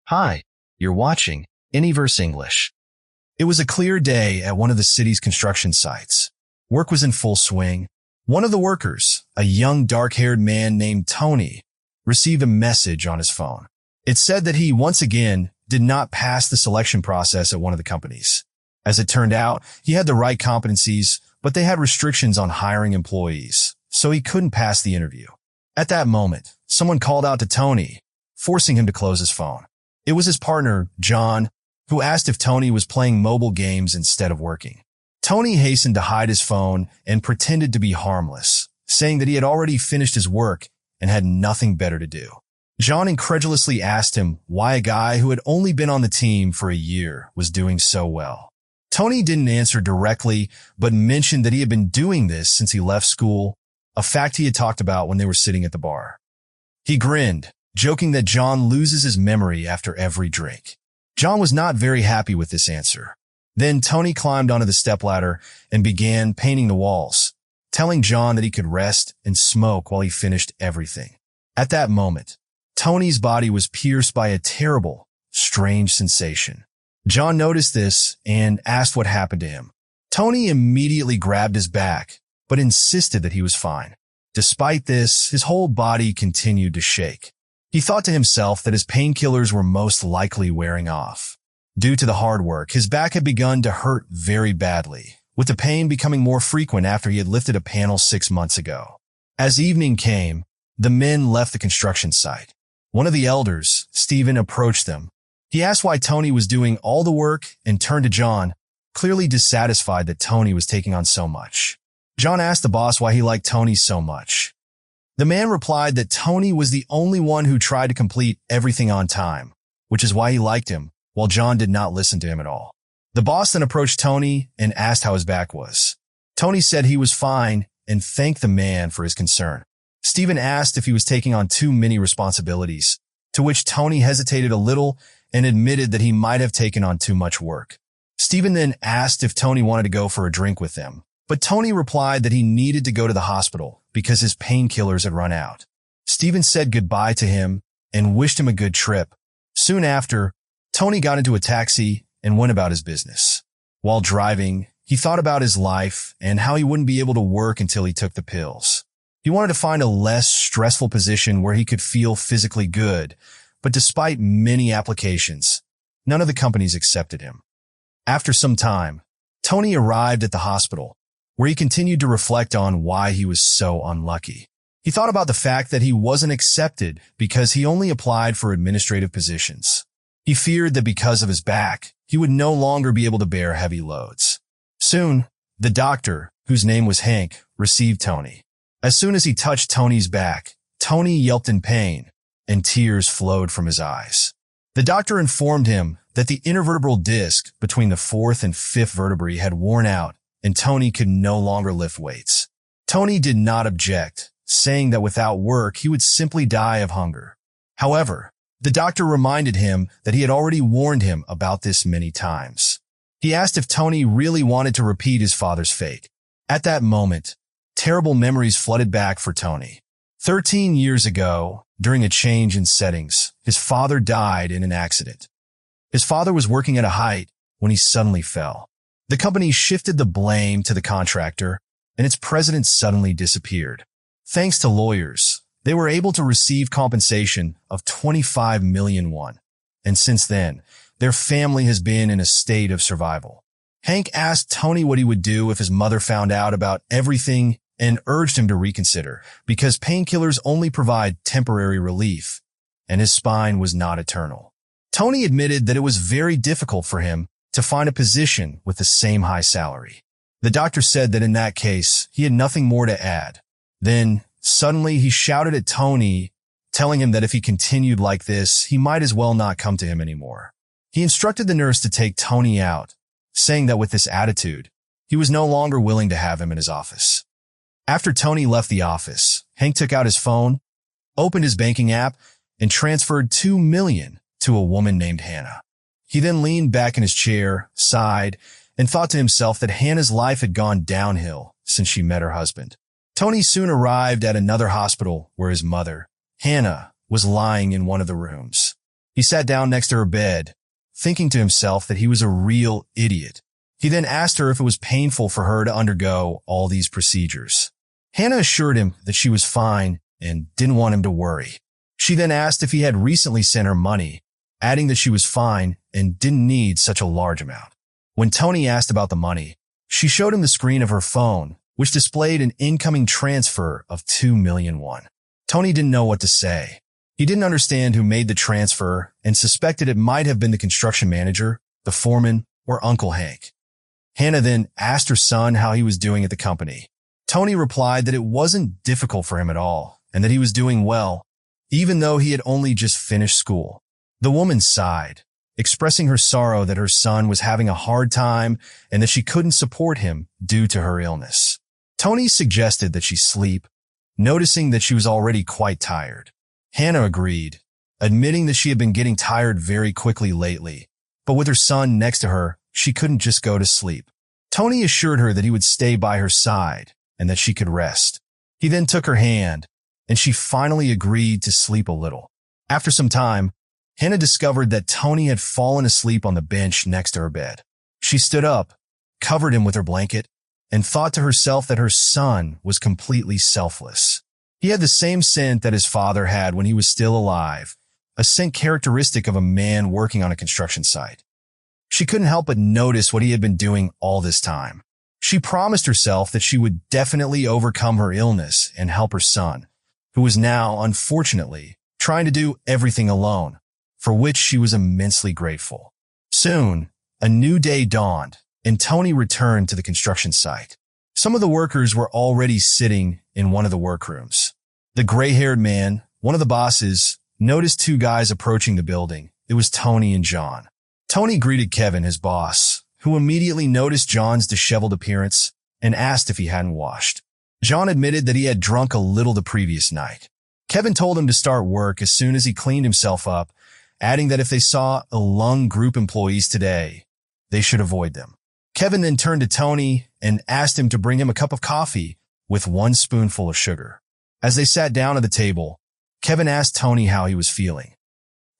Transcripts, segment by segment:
Hi, you're watching AniVerse English. It was a clear day at one of the city's construction sites. Work was in full swing. One of the workers, a young dark-haired man named Tony, received a message on his phone. It said that he, once again, did not pass the selection process at one of the companies. As it turned out, he had the right competencies, but they had restrictions on hiring employees, so he couldn't pass the interview. At that moment, someone called out to Tony, forcing him to close his phone. It was his partner, John, who asked if Tony was playing mobile games instead of working. Tony hastened to hide his phone and pretended to be harmless, saying that he had already finished his work and had nothing better to do. John incredulously asked him why a guy who had only been on the team for a year was doing so well. Tony didn't answer directly, but mentioned that he had been doing this since he left school, a fact he had talked about when they were sitting at the bar. He grinned, joking that John loses his memory after every drink. John was not very happy with this answer. Then Tony climbed onto the stepladder and began painting the walls, telling John that he could rest and smoke while he finished everything. At that moment, Tony's body was pierced by a terrible, strange sensation. John noticed this and asked what happened to him. Tony immediately grabbed his back, but insisted that he was fine. Despite this, his whole body continued to shake. He thought to himself that his painkillers were most likely wearing off. Due to the hard work, his back had begun to hurt very badly, with the pain becoming more frequent after he had lifted a panel 6 months ago. As evening came, the men left the construction site. One of the elders, Stephen, approached them. He asked why Tony was doing all the work and turned to John, clearly dissatisfied that Tony was taking on so much. John asked the boss why he liked Tony so much. The man replied that Tony was the only one who tried to complete everything on time, which is why he liked him, while John did not listen to him at all. The boss then approached Tony and asked how his back was. Tony said he was fine and thanked the man for his concern. Stephen asked if he was taking on too many responsibilities, to which Tony hesitated a little and admitted that he might have taken on too much work. Stephen then asked if Tony wanted to go for a drink with them, but Tony replied that he needed to go to the hospital because his painkillers had run out. Stephen said goodbye to him and wished him a good trip. Soon after, Tony got into a taxi and went about his business. While driving, he thought about his life and how he wouldn't be able to work until he took the pills. He wanted to find a less stressful position where he could feel physically good, but despite many applications, none of the companies accepted him. After some time, Tony arrived at the hospital, where he continued to reflect on why he was so unlucky. He thought about the fact that he wasn't accepted because he only applied for administrative positions. He feared that because of his back, he would no longer be able to bear heavy loads. Soon, the doctor, whose name was Hank, received Tony. As soon as he touched Tony's back, Tony yelped in pain, and tears flowed from his eyes. The doctor informed him that the intervertebral disc between the 4th and 5th vertebrae had worn out, and Tony could no longer lift weights. Tony did not object, saying that without work, he would simply die of hunger. However, the doctor reminded him that he had already warned him about this many times. He asked if Tony really wanted to repeat his father's fate. At that moment, terrible memories flooded back for Tony. 13 years ago, during a change in settings, his father died in an accident. His father was working at a height when he suddenly fell. The company shifted the blame to the contractor, and its president suddenly disappeared. Thanks to lawyers, they were able to receive compensation of 25 million won, and since then, their family has been in a state of survival. Hank asked Tony what he would do if his mother found out about everything and urged him to reconsider, because painkillers only provide temporary relief, and his spine was not eternal. Tony admitted that it was very difficult for him to find a position with the same high salary. The doctor said that in that case, he had nothing more to add. Then, suddenly, he shouted at Tony, telling him that if he continued like this, he might as well not come to him anymore. He instructed the nurse to take Tony out, saying that with this attitude, he was no longer willing to have him in his office. After Tony left the office, Hank took out his phone, opened his banking app, and transferred 2 million to a woman named Hannah. He then leaned back in his chair, sighed, and thought to himself that Hannah's life had gone downhill since she met her husband. Tony soon arrived at another hospital where his mother, Hannah, was lying in one of the rooms. He sat down next to her bed, thinking to himself that he was a real idiot. He then asked her if it was painful for her to undergo all these procedures. Hannah assured him that she was fine and didn't want him to worry. She then asked if he had recently sent her money, adding that she was fine and didn't need such a large amount. When Tony asked about the money, she showed him the screen of her phone, which displayed an incoming transfer of 2 million won. Tony didn't know what to say. He didn't understand who made the transfer and suspected it might have been the construction manager, the foreman, or Uncle Hank. Hannah then asked her son how he was doing at the company. Tony replied that it wasn't difficult for him at all and that he was doing well, even though he had only just finished school. The woman sighed, expressing her sorrow that her son was having a hard time and that she couldn't support him due to her illness. Tony suggested that she sleep, noticing that she was already quite tired. Hannah agreed, admitting that she had been getting tired very quickly lately, but with her son next to her, she couldn't just go to sleep. Tony assured her that he would stay by her side and that she could rest. He then took her hand, and she finally agreed to sleep a little. After some time, Hannah discovered that Tony had fallen asleep on the bench next to her bed. She stood up, covered him with her blanket, and thought to herself that her son was completely selfless. He had the same scent that his father had when he was still alive, a scent characteristic of a man working on a construction site. She couldn't help but notice what he had been doing all this time. She promised herself that she would definitely overcome her illness and help her son, who was now, unfortunately, trying to do everything alone, for which she was immensely grateful. Soon, a new day dawned, and Tony returned to the construction site. Some of the workers were already sitting in one of the workrooms. The gray-haired man, one of the bosses, noticed two guys approaching the building. It was Tony and John. Tony greeted Kevin, his boss, who immediately noticed John's disheveled appearance and asked if he hadn't washed. John admitted that he had drunk a little the previous night. Kevin told him to start work as soon as he cleaned himself up, adding that if they saw Lung Group employees today, they should avoid them. Kevin then turned to Tony and asked him to bring him a cup of coffee with 1 spoonful of sugar. As they sat down at the table, Kevin asked Tony how he was feeling.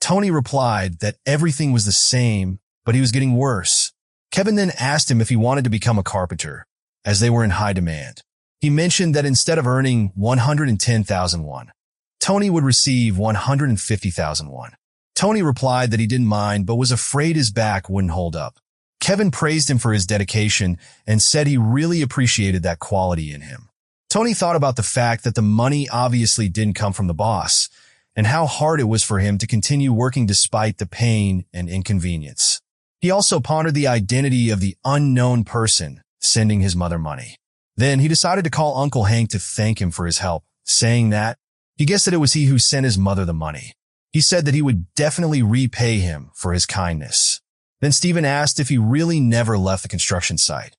Tony replied that everything was the same, but he was getting worse. Kevin then asked him if he wanted to become a carpenter, as they were in high demand. He mentioned that instead of earning 110,000 won, Tony would receive 150,000 won. Tony replied that he didn't mind, but was afraid his back wouldn't hold up. Kevin praised him for his dedication and said he really appreciated that quality in him. Tony thought about the fact that the money obviously didn't come from the boss, and how hard it was for him to continue working despite the pain and inconvenience. He also pondered the identity of the unknown person sending his mother money. Then he decided to call Uncle Hank to thank him for his help, saying that he guessed that it was he who sent his mother the money. He said that he would definitely repay him for his kindness. Then Stephen asked if he really never left the construction site.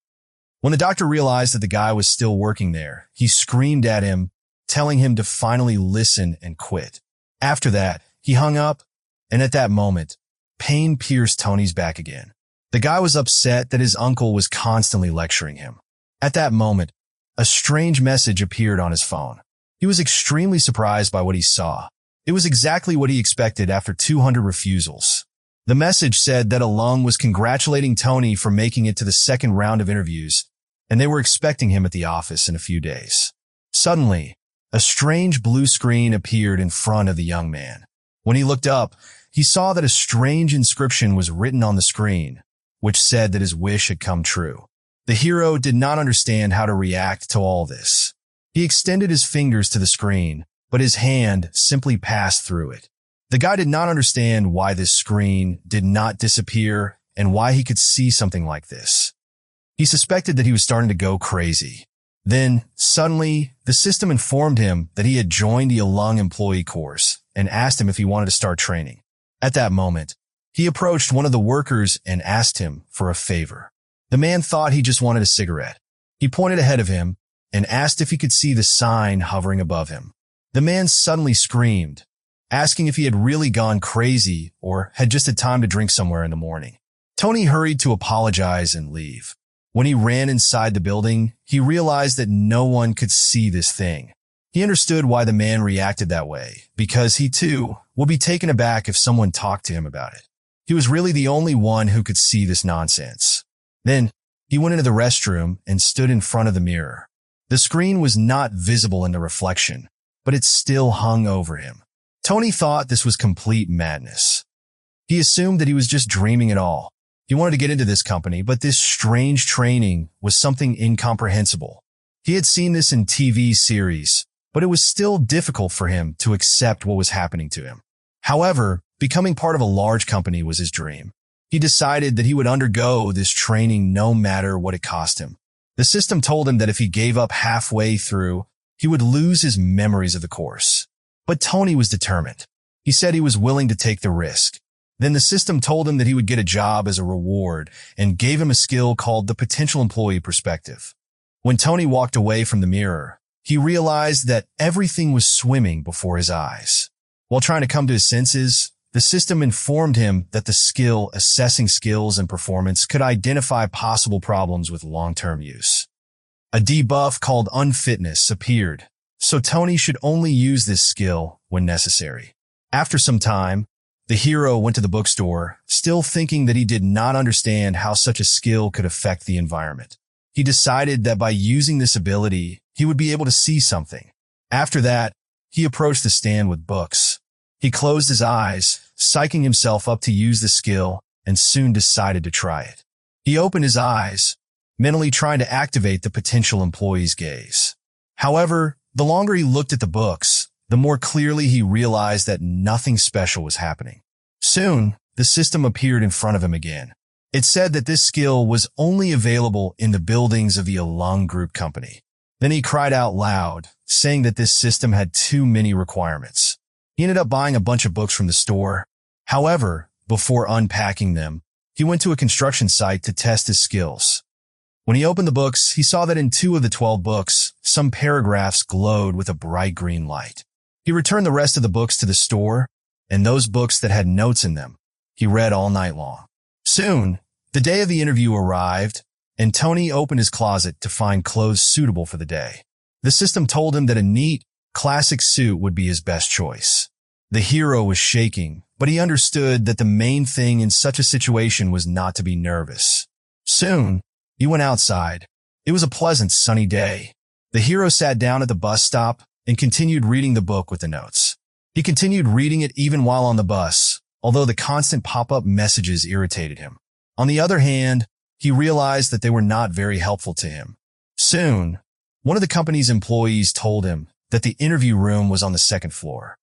When the doctor realized that the guy was still working there, he screamed at him, telling him to finally listen and quit. After that, he hung up, and at that moment, pain pierced Tony's back again. The guy was upset that his uncle was constantly lecturing him. At that moment, a strange message appeared on his phone. He was extremely surprised by what he saw. It was exactly what he expected after 200 refusals. The message said that Alung was congratulating Tony for making it to the second round of interviews, and they were expecting him at the office in a few days. Suddenly, a strange blue screen appeared in front of the young man. When he looked up, he saw that a strange inscription was written on the screen, which said that his wish had come true. The hero did not understand how to react to all this. He extended his fingers to the screen, but his hand simply passed through it. The guy did not understand why this screen did not disappear and why he could see something like this. He suspected that he was starting to go crazy. Then, suddenly, the system informed him that he had joined the Alung employee course and asked him if he wanted to start training. At that moment, he approached one of the workers and asked him for a favor. The man thought he just wanted a cigarette. He pointed ahead of him and asked if he could see the sign hovering above him. The man suddenly screamed, asking if he had really gone crazy or had just had time to drink somewhere in the morning. Tony hurried to apologize and leave. When he ran inside the building, he realized that no one could see this thing. He understood why the man reacted that way, because he too would be taken aback if someone talked to him about it. He was really the only one who could see this nonsense. Then, he went into the restroom and stood in front of the mirror. The screen was not visible in the reflection, but it still hung over him. Tony thought this was complete madness. He assumed that he was just dreaming it all. He wanted to get into this company, but this strange training was something incomprehensible. He had seen this in TV series, but it was still difficult for him to accept what was happening to him. However, becoming part of a large company was his dream. He decided that he would undergo this training no matter what it cost him. The system told him that if he gave up halfway through, he would lose his memories of the course. But Tony was determined. He said he was willing to take the risk. Then the system told him that he would get a job as a reward and gave him a skill called the potential employee perspective. When Tony walked away from the mirror, he realized that everything was swimming before his eyes. While trying to come to his senses, the system informed him that the skill assessing skills and performance could identify possible problems with long-term use. A debuff called unfitness appeared, so Tony should only use this skill when necessary. After some time, the hero went to the bookstore, still thinking that he did not understand how such a skill could affect the environment. He decided that by using this ability, he would be able to see something. After that, he approached the stand with books. He closed his eyes, psyching himself up to use the skill, and soon decided to try it. He opened his eyes, mentally trying to activate the potential employee's gaze. However, the longer he looked at the books, the more clearly he realized that nothing special was happening. Soon, the system appeared in front of him again. It said that this skill was only available in the buildings of the Alung Group company. Then he cried out loud, saying that this system had too many requirements. He ended up buying a bunch of books from the store. However, before unpacking them, he went to a construction site to test his skills. When he opened the books, he saw that in 2 of the 12 books, some paragraphs glowed with a bright green light. He returned the rest of the books to the store, and those books that had notes in them, he read all night long. Soon, the day of the interview arrived, and Tony opened his closet to find clothes suitable for the day. The system told him that a neat, classic suit would be his best choice. The hero was shaking, but he understood that the main thing in such a situation was not to be nervous. Soon, he went outside. It was a pleasant, sunny day. The hero sat down at the bus stop and continued reading the book with the notes. He continued reading it even while on the bus, although the constant pop-up messages irritated him. On the other hand, he realized that they were not very helpful to him. Soon, one of the company's employees told him that the interview room was on the 2nd floor.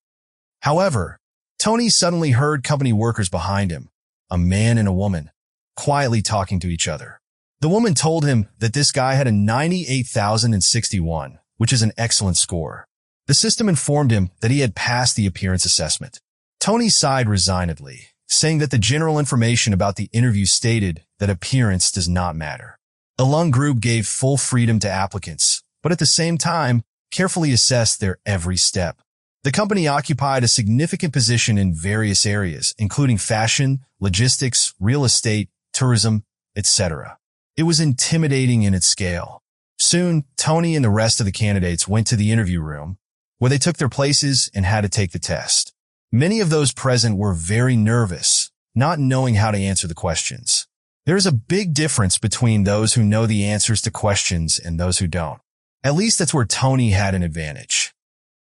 However, Tony suddenly heard company workers behind him, a man and a woman, quietly talking to each other. The woman told him that this guy had a 98,061, which is an excellent score. The system informed him that he had passed the appearance assessment. Tony sighed resignedly, saying that the general information about the interview stated that appearance does not matter. Alung Group gave full freedom to applicants, but at the same time, carefully assessed their every step. The company occupied a significant position in various areas, including fashion, logistics, real estate, tourism, etc. It was intimidating in its scale. Soon, Tony and the rest of the candidates went to the interview room, where they took their places and had to take the test. Many of those present were very nervous, not knowing how to answer the questions. There is a big difference between those who know the answers to questions and those who don't. At least that's where Tony had an advantage.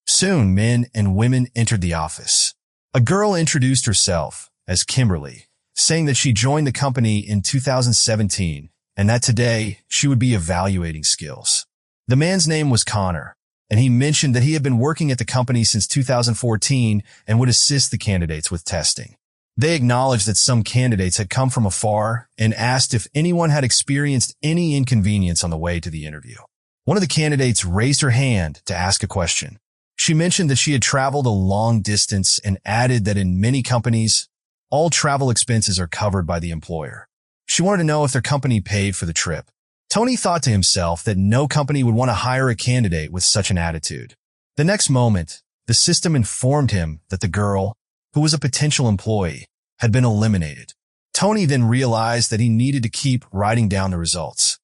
Soon, men and women entered the office. A girl introduced herself as Kimberly, saying that she joined the company in 2017 and that today she would be evaluating skills. The man's name was Connor, and he mentioned that he had been working at the company since 2014 and would assist the candidates with testing. They acknowledged that some candidates had come from afar and asked if anyone had experienced any inconvenience on the way to the interview. One of the candidates raised her hand to ask a question. She mentioned that she had traveled a long distance and added that in many companies, all travel expenses are covered by the employer. She wanted to know if their company paid for the trip. Tony thought to himself that no company would want to hire a candidate with such an attitude. The next moment, the system informed him that the girl, who was a potential employee, had been eliminated. Tony then realized that he needed to keep writing down the results.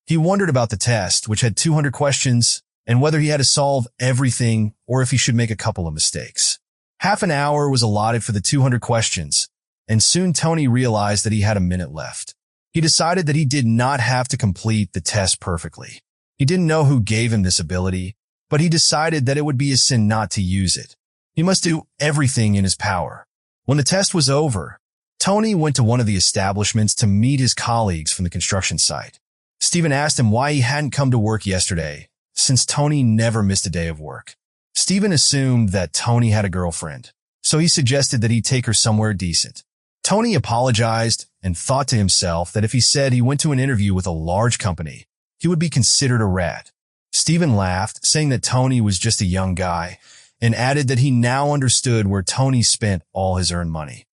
He wondered about the test, which had 200 questions, and whether he had to solve everything or if he should make a couple of mistakes. Half an hour was allotted for the 200 questions, and soon Tony realized that he had a minute left. He decided that he did not have to complete the test perfectly. He didn't know who gave him this ability, but he decided that it would be a sin not to use it. He must do everything in his power. When the test was over, Tony went to one of the establishments to meet his colleagues from the construction site. Stephen asked him why he hadn't come to work yesterday, since Tony never missed a day of work. Stephen assumed that Tony had a girlfriend, so he suggested that he take her somewhere decent. Tony apologized and thought to himself that if he said he went to an interview with a large company, he would be considered a rat. Stephen laughed, saying that Tony was just a young guy, and added that he now understood where Tony spent all his earned money.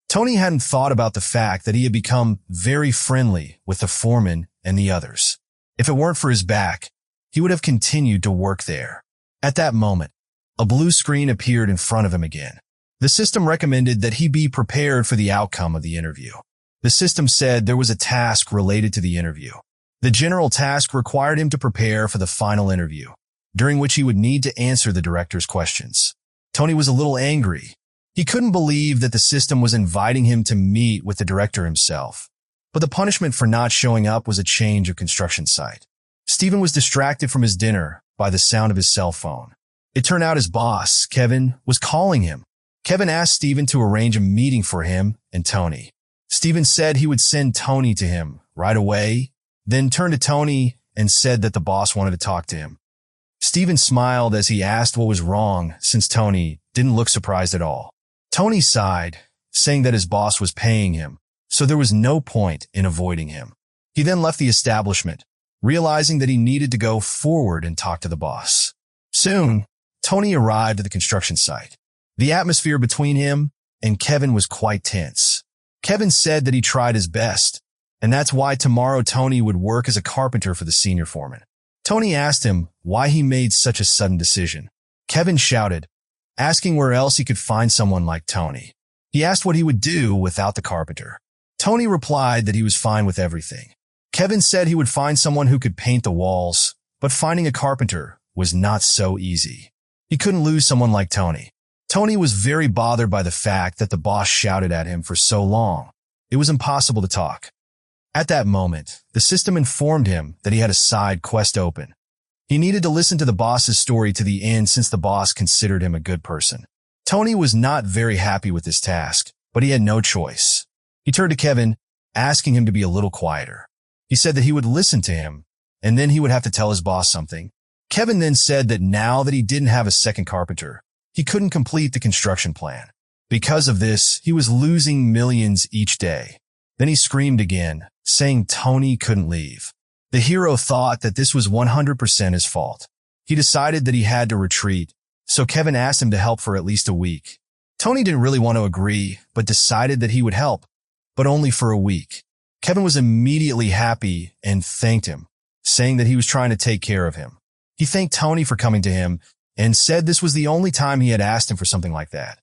Tony hadn't thought about the fact that he had become very friendly with the foreman and the others. If it weren't for his back, he would have continued to work there. At that moment, a blue screen appeared in front of him again. The system recommended that he be prepared for the outcome of the interview. The system said there was a task related to the interview. The general task required him to prepare for the final interview, during which he would need to answer the director's questions. Tony was a little angry. He couldn't believe that the system was inviting him to meet with the director himself. But the punishment for not showing up was a change of construction site. Stephen was distracted from his dinner by the sound of his cell phone. It turned out his boss, Kevin, was calling him. Kevin asked Stephen to arrange a meeting for him and Tony. Stephen said he would send Tony to him right away, then turned to Tony and said that the boss wanted to talk to him. Stephen smiled as he asked what was wrong, since Tony didn't look surprised at all. Tony sighed, saying that his boss was paying him, so there was no point in avoiding him. He then left the establishment, realizing that he needed to go forward and talk to the boss. Soon, Tony arrived at the construction site. The atmosphere between him and Kevin was quite tense. Kevin said that he tried his best, and that's why tomorrow Tony would work as a carpenter for the senior foreman. Tony asked him why he made such a sudden decision. Kevin shouted, asking where else he could find someone like Tony. He asked what he would do without the carpenter. Tony replied that he was fine with everything. Kevin said he would find someone who could paint the walls, but finding a carpenter was not so easy. He couldn't lose someone like Tony. Tony was very bothered by the fact that the boss shouted at him for so long. It was impossible to talk. At that moment, the system informed him that he had a side quest open. He needed to listen to the boss's story to the end since the boss considered him a good person. Tony was not very happy with this task, but he had no choice. He turned to Kevin, asking him to be a little quieter. He said that he would listen to him, and then he would have to tell his boss something. Kevin then said that now that he didn't have a second carpenter, he couldn't complete the construction plan. Because of this, he was losing millions each day. Then he screamed again, saying Tony couldn't leave. The hero thought that this was 100% his fault. He decided that he had to retreat, so Kevin asked him to help for at least a week. Tony didn't really want to agree, but decided that he would help, but only for a week. Kevin was immediately happy and thanked him, saying that he was trying to take care of him. He thanked Tony for coming to him and said this was the only time he had asked him for something like that.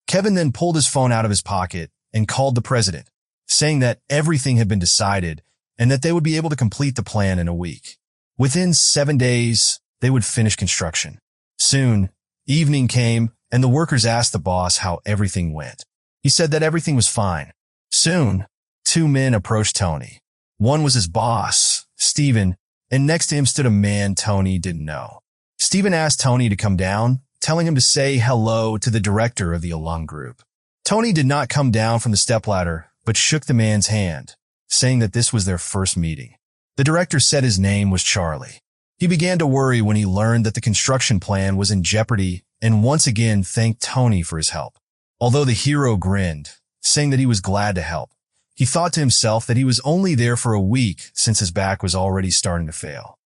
Kevin then pulled his phone out of his pocket and called the president, saying that everything had been decided and that they would be able to complete the plan in a week. Within 7 days, they would finish construction. Soon, evening came, and the workers asked the boss how everything went. He said that everything was fine. Soon, 2 men approached Tony. One was his boss, Stephen, and next to him stood a man Tony didn't know. Stephen asked Tony to come down, telling him to say hello to the director of the alum group. Tony did not come down from the stepladder, but shook the man's hand, saying that this was their first meeting. The director said his name was Charlie. He began to worry when he learned that the construction plan was in jeopardy and once again thanked Tony for his help. Although the hero grinned, saying that he was glad to help, he thought to himself that he was only there for a week since his back was already starting to fail.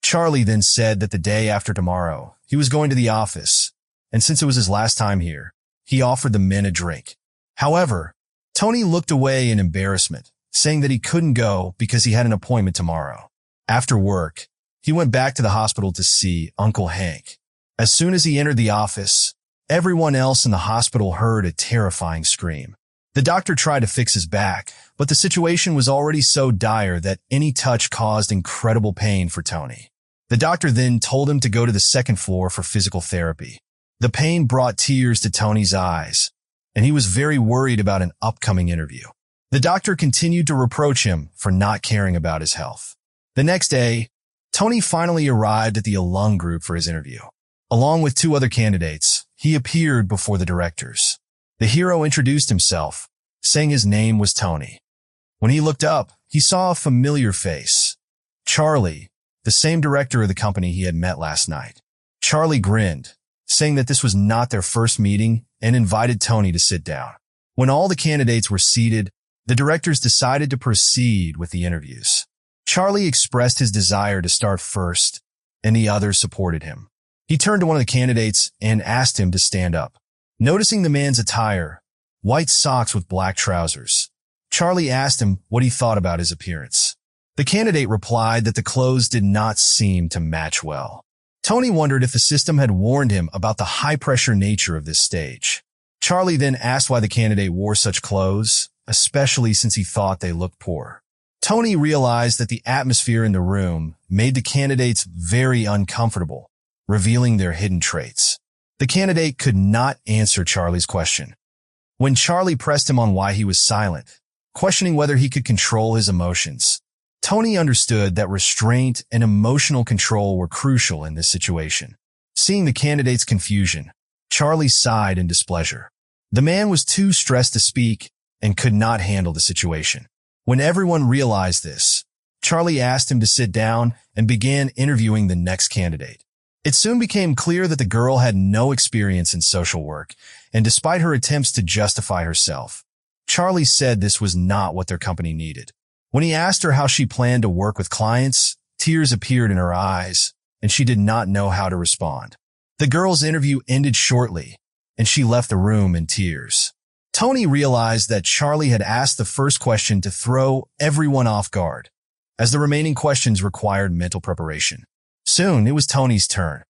Charlie then said that the day after tomorrow, he was going to the office, and since it was his last time here, he offered the men a drink. However, Tony looked away in embarrassment, saying that he couldn't go because he had an appointment tomorrow. After work, he went back to the hospital to see Uncle Hank. As soon as he entered the office, everyone else in the hospital heard a terrifying scream. The doctor tried to fix his back, but the situation was already so dire that any touch caused incredible pain for Tony. The doctor then told him to go to the second floor for physical therapy. The pain brought tears to Tony's eyes, and he was very worried about an upcoming interview. The doctor continued to reproach him for not caring about his health. The next day, Tony finally arrived at the alum group for his interview. Along with 2 other candidates, he appeared before the directors. The hero introduced himself, saying his name was Tony. When he looked up, he saw a familiar face. Charlie, the same director of the company he had met last night. Charlie grinned, saying that this was not their first meeting, and invited Tony to sit down. When all the candidates were seated, the directors decided to proceed with the interviews. Charlie expressed his desire to start first, and the others supported him. He turned to one of the candidates and asked him to stand up. Noticing the man's attire, white socks with black trousers, Charlie asked him what he thought about his appearance. The candidate replied that the clothes did not seem to match well. Tony wondered if the system had warned him about the high-pressure nature of this stage. Charlie then asked why the candidate wore such clothes, especially since he thought they looked poor. Tony realized that the atmosphere in the room made the candidates very uncomfortable, revealing their hidden traits. The candidate could not answer Charlie's question. When Charlie pressed him on why he was silent, questioning whether he could control his emotions, Tony understood that restraint and emotional control were crucial in this situation. Seeing the candidate's confusion, Charlie sighed in displeasure. The man was too stressed to speak and could not handle the situation. When everyone realized this, Charlie asked him to sit down and began interviewing the next candidate. It soon became clear that the girl had no experience in social work, and despite her attempts to justify herself, Charlie said this was not what their company needed. When he asked her how she planned to work with clients, tears appeared in her eyes, and she did not know how to respond. The girl's interview ended shortly, and she left the room in tears. Tony realized that Charlie had asked the first question to throw everyone off guard, as the remaining questions required mental preparation. Soon, it was Tony's turn.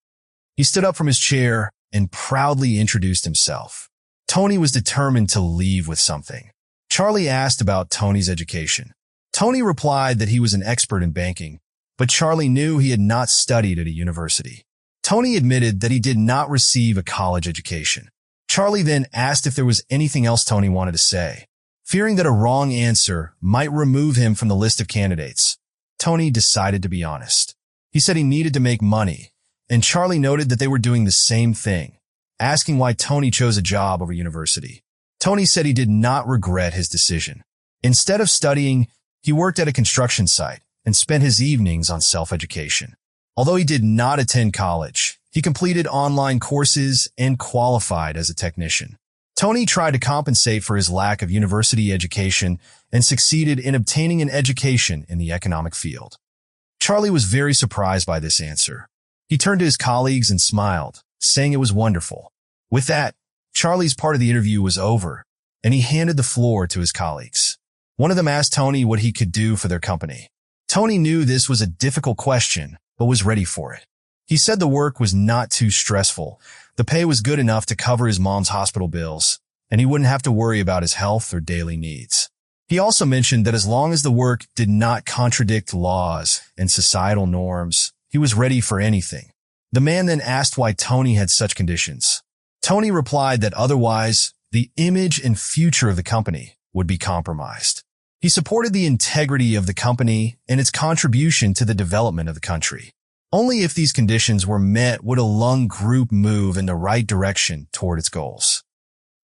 He stood up from his chair and proudly introduced himself. Tony was determined to leave with something. Charlie asked about Tony's education. Tony replied that he was an expert in banking, but Charlie knew he had not studied at a university. Tony admitted that he did not receive a college education. Charlie then asked if there was anything else Tony wanted to say. Fearing that a wrong answer might remove him from the list of candidates, Tony decided to be honest. He said he needed to make money, and Charlie noted that they were doing the same thing, asking why Tony chose a job over university. Tony said he did not regret his decision. Instead of studying, he worked at a construction site and spent his evenings on self-education. Although he did not attend college, he completed online courses and qualified as a technician. Tony tried to compensate for his lack of university education and succeeded in obtaining an education in the economic field. Charlie was very surprised by this answer. He turned to his colleagues and smiled, saying it was wonderful. With that, Charlie's part of the interview was over, and he handed the floor to his colleagues. One of them asked Tony what he could do for their company. Tony knew this was a difficult question, but was ready for it. He said the work was not too stressful, the pay was good enough to cover his mom's hospital bills, and he wouldn't have to worry about his health or daily needs. He also mentioned that as long as the work did not contradict laws and societal norms, he was ready for anything. The man then asked why Tony had such conditions. Tony replied that otherwise, the image and future of the company would be compromised. He supported the integrity of the company and its contribution to the development of the country. Only if these conditions were met would a Lung group move in the right direction toward its goals.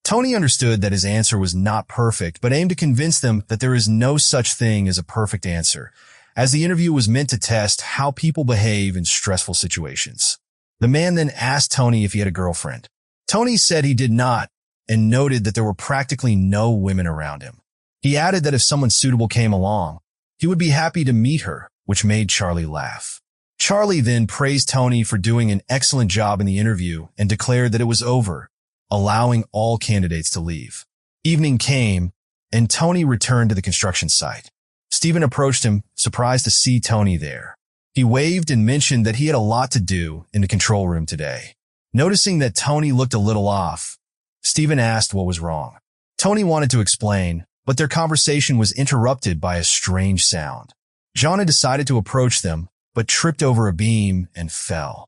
Tony understood that his answer was not perfect, but aimed to convince them that there is no such thing as a perfect answer, as the interview was meant to test how people behave in stressful situations. The man then asked Tony if he had a girlfriend. Tony said he did not, and noted that there were practically no women around him. He added that if someone suitable came along, he would be happy to meet her, which made Charlie laugh. Charlie then praised Tony for doing an excellent job in the interview and declared that it was over, allowing all candidates to leave. Evening came, and Tony returned to the construction site. Stephen approached him, surprised to see Tony there. He waved and mentioned that he had a lot to do in the control room today. Noticing that Tony looked a little off, Stephen asked what was wrong. Tony wanted to explain, but their conversation was interrupted by a strange sound. John had decided to approach them, but tripped over a beam and fell.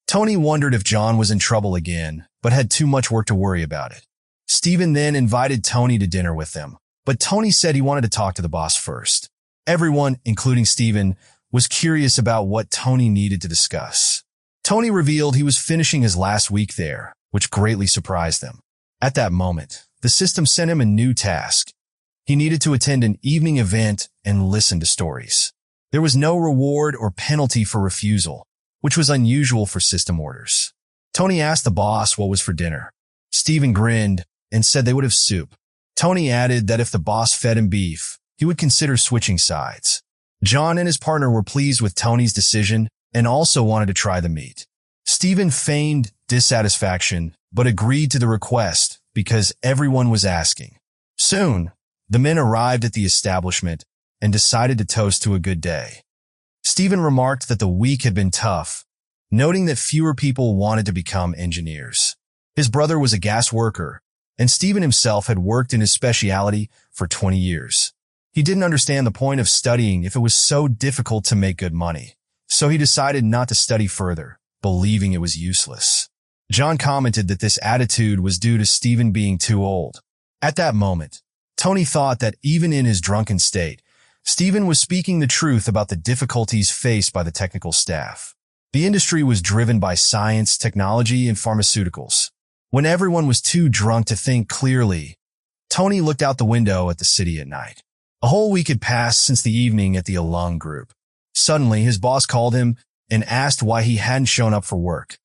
Tony wondered if John was in trouble again, but had too much work to worry about it. Stephen then invited Tony to dinner with them, but Tony said he wanted to talk to the boss first. Everyone, including Stephen, was curious about what Tony needed to discuss. Tony revealed he was finishing his last week there, which greatly surprised them. At that moment, the system sent him a new task. He needed to attend an evening event and listen to stories. There was no reward or penalty for refusal, which was unusual for system orders. Tony asked the boss what was for dinner. Stephen grinned and said they would have soup. Tony added that if the boss fed him beef, he would consider switching sides. John and his partner were pleased with Tony's decision and also wanted to try the meat. Stephen feigned dissatisfaction, but agreed to the request because everyone was asking. Soon, the men arrived at the establishment and decided to toast to a good day. Stephen remarked that the week had been tough, noting that fewer people wanted to become engineers. His brother was a gas worker, and Stephen himself had worked in his specialty for 20 years. He didn't understand the point of studying if it was so difficult to make good money, so he decided not to study further, believing it was useless. John commented that this attitude was due to Stephen being too old. At that moment, Tony thought that even in his drunken state, Stephen was speaking the truth about the difficulties faced by the technical staff. The industry was driven by science, technology, and pharmaceuticals. When everyone was too drunk to think clearly, Tony looked out the window at the city at night. A whole week had passed since the evening at the alum group. Suddenly, his boss called him and asked why he hadn't shown up for work.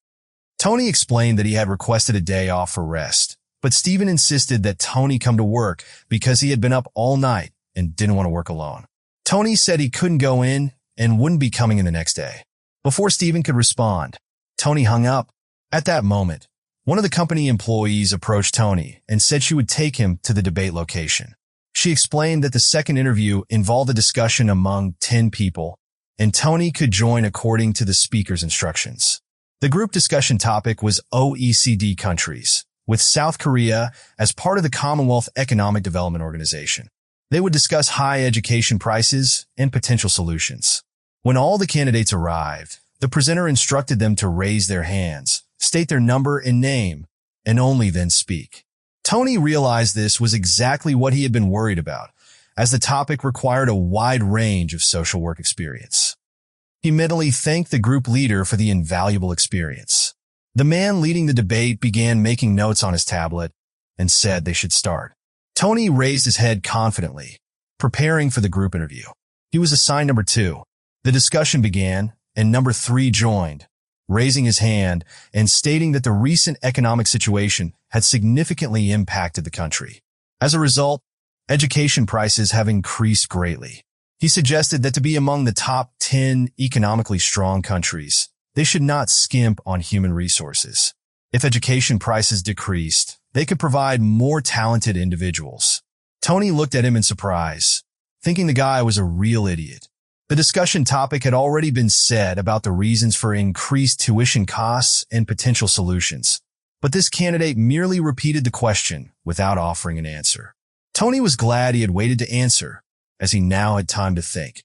Tony explained that he had requested a day off for rest, but Stephen insisted that Tony come to work because he had been up all night and didn't want to work alone. Tony said he couldn't go in and wouldn't be coming in the next day. Before Stephen could respond, Tony hung up. At that moment, one of the company employees approached Tony and said she would take him to the debate location. She explained that the second interview involved a discussion among 10 people, and Tony could join according to the speaker's instructions. The group discussion topic was OECD countries, with South Korea as part of the Commonwealth Economic Development Organization. They would discuss high education prices and potential solutions. When all the candidates arrived, the presenter instructed them to raise their hands, state their number and name, and only then speak. Tony realized this was exactly what he had been worried about, as the topic required a wide range of social work experience. He mentally thanked the group leader for the invaluable experience. The man leading the debate began making notes on his tablet and said they should start. Tony raised his head confidently, preparing for the group interview. He was assigned number 2. The discussion began, and number 3 joined, raising his hand and stating that the recent economic situation had significantly impacted the country. As a result, education prices have increased greatly. He suggested that to be among the top 10 economically strong countries, they should not skimp on human resources. If education prices decreased, they could provide more talented individuals. Tony looked at him in surprise, thinking the guy was a real idiot. The discussion topic had already been said about the reasons for increased tuition costs and potential solutions, but this candidate merely repeated the question without offering an answer. Tony was glad he had waited to answer, as he now had time to think.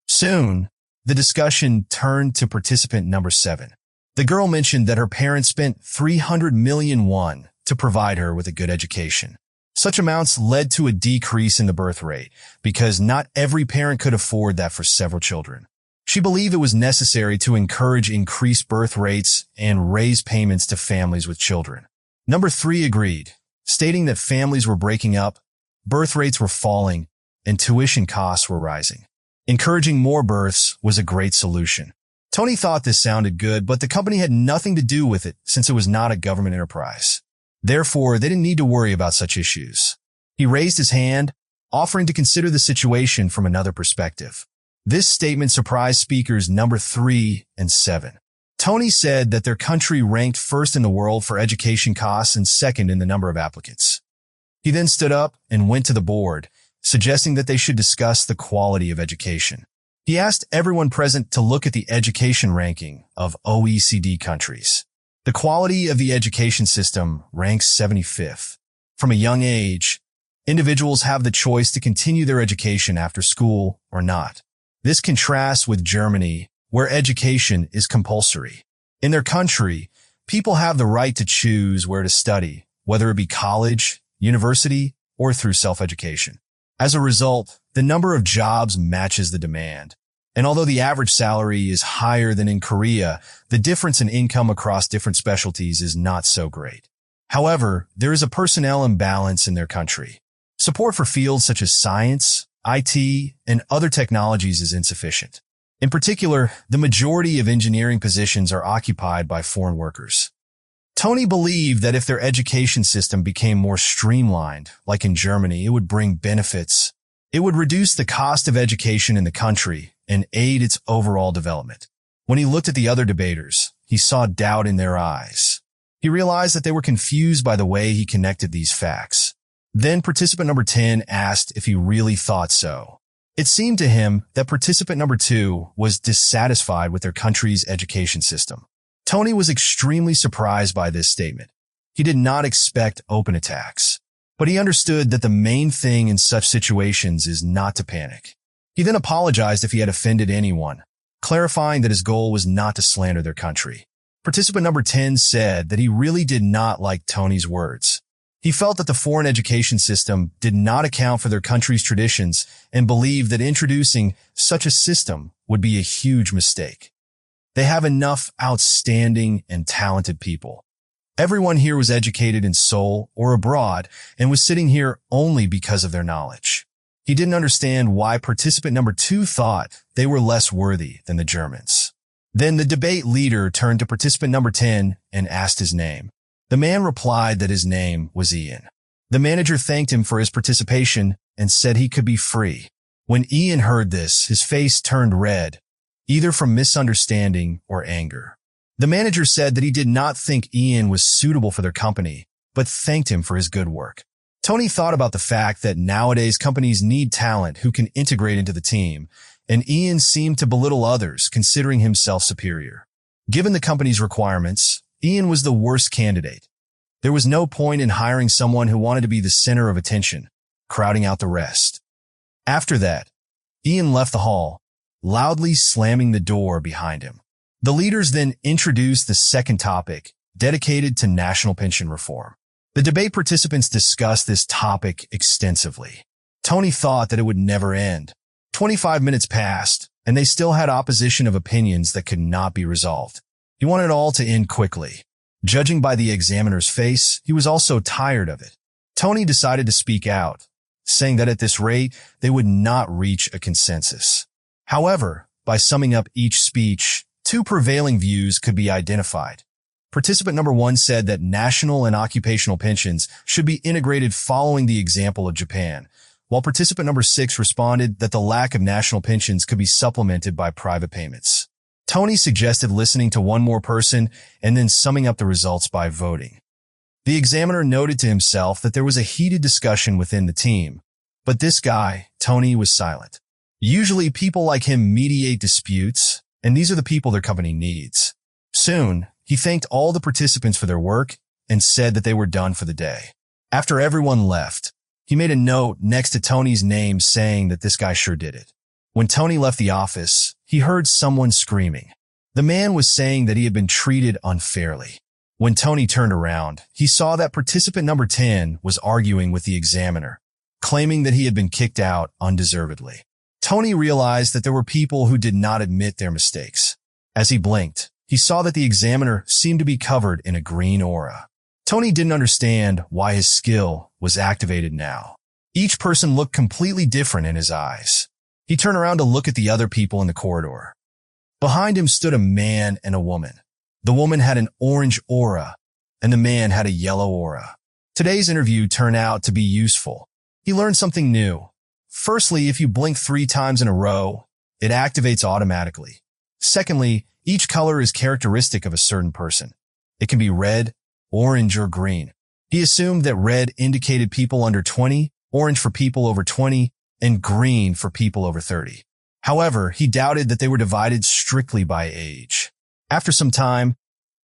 Soon, the discussion turned to participant number 7. The girl mentioned that her parents spent 300 million won to provide her with a good education. Such amounts led to a decrease in the birth rate because not every parent could afford that for several children. She believed it was necessary to encourage increased birth rates and raise payments to families with children. Number 3 agreed, stating that families were breaking up, birth rates were falling, and tuition costs were rising. Encouraging more births was a great solution. Tony thought this sounded good, but the company had nothing to do with it since it was not a government enterprise. Therefore, they didn't need to worry about such issues. He raised his hand, offering to consider the situation from another perspective. This statement surprised speakers number 3 and 7. Tony said that their country ranked first in the world for education costs and second in the number of applicants. He then stood up and went to the board, suggesting that they should discuss the quality of education. He asked everyone present to look at the education ranking of OECD countries. The quality of the education system ranks 75th. From a young age, individuals have the choice to continue their education after school or not. This contrasts with Germany, where education is compulsory. In their country, people have the right to choose where to study, whether it be college, university, or through self-education. As a result, the number of jobs matches the demand. And although the average salary is higher than in Korea, the difference in income across different specialties is not so great. However, there is a personnel imbalance in their country. Support for fields such as science, IT, and other technologies is insufficient. In particular, the majority of engineering positions are occupied by foreign workers. Tony believed that if their education system became more streamlined, like in Germany, it would bring benefits. It would reduce the cost of education in the country and aid its overall development. When he looked at the other debaters, he saw doubt in their eyes. He realized that they were confused by the way he connected these facts. Then participant number 10 asked if he really thought so. It seemed to him that participant number 2 was dissatisfied with their country's education system. Tony was extremely surprised by this statement. He did not expect open attacks, but he understood that the main thing in such situations is not to panic. He then apologized if he had offended anyone, clarifying that his goal was not to slander their country. Participant number 10 said that he really did not like Tony's words. He felt that the foreign education system did not account for their country's traditions and believed that introducing such a system would be a huge mistake. They have enough outstanding and talented people. Everyone here was educated in Seoul or abroad and was sitting here only because of their knowledge. He didn't understand why participant number 2 thought they were less worthy than the Germans. Then the debate leader turned to participant number 10 and asked his name. The man replied that his name was Ian. The manager thanked him for his participation and said he could be free. When Ian heard this, his face turned red, either from misunderstanding or anger. The manager said that he did not think Ian was suitable for their company, but thanked him for his good work. Tony thought about the fact that nowadays companies need talent who can integrate into the team, and Ian seemed to belittle others, considering himself superior. Given the company's requirements, Ian was the worst candidate. There was no point in hiring someone who wanted to be the center of attention, crowding out the rest. After that, Ian left the hall, loudly slamming the door behind him. The leaders then introduced the second topic, dedicated to national pension reform. The debate participants discussed this topic extensively. Tony thought that it would never end. 25 minutes passed, and they still had opposition of opinions that could not be resolved. He wanted it all to end quickly. Judging by the examiner's face, he was also tired of it. Tony decided to speak out, saying that at this rate, they would not reach a consensus. However, by summing up each speech, 2 prevailing views could be identified. Participant number 1 said that national and occupational pensions should be integrated following the example of Japan, while participant number 6 responded that the lack of national pensions could be supplemented by private payments. Tony suggested listening to one more person and then summing up the results by voting. The examiner noted to himself that there was a heated discussion within the team, but this guy, Tony, was silent. Usually people like him mediate disputes, and these are the people their company needs. Soon, he thanked all the participants for their work and said that they were done for the day. After everyone left, he made a note next to Tony's name saying that this guy sure did it. When Tony left the office, he heard someone screaming. The man was saying that he had been treated unfairly. When Tony turned around, he saw that participant number 10 was arguing with the examiner, claiming that he had been kicked out undeservedly. Tony realized that there were people who did not admit their mistakes. As he blinked, he saw that the examiner seemed to be covered in a green aura. Tony didn't understand why his skill was activated now. Each person looked completely different in his eyes. He turned around to look at the other people in the corridor. Behind him stood a man and a woman. The woman had an orange aura, and the man had a yellow aura. Today's interview turned out to be useful. He learned something new. Firstly, if you blink 3 times in a row, it activates automatically. Secondly, each color is characteristic of a certain person. It can be red, orange, or green. He assumed that red indicated people under 20, orange for people over 20, and green for people over 30. However, he doubted that they were divided strictly by age. After some time,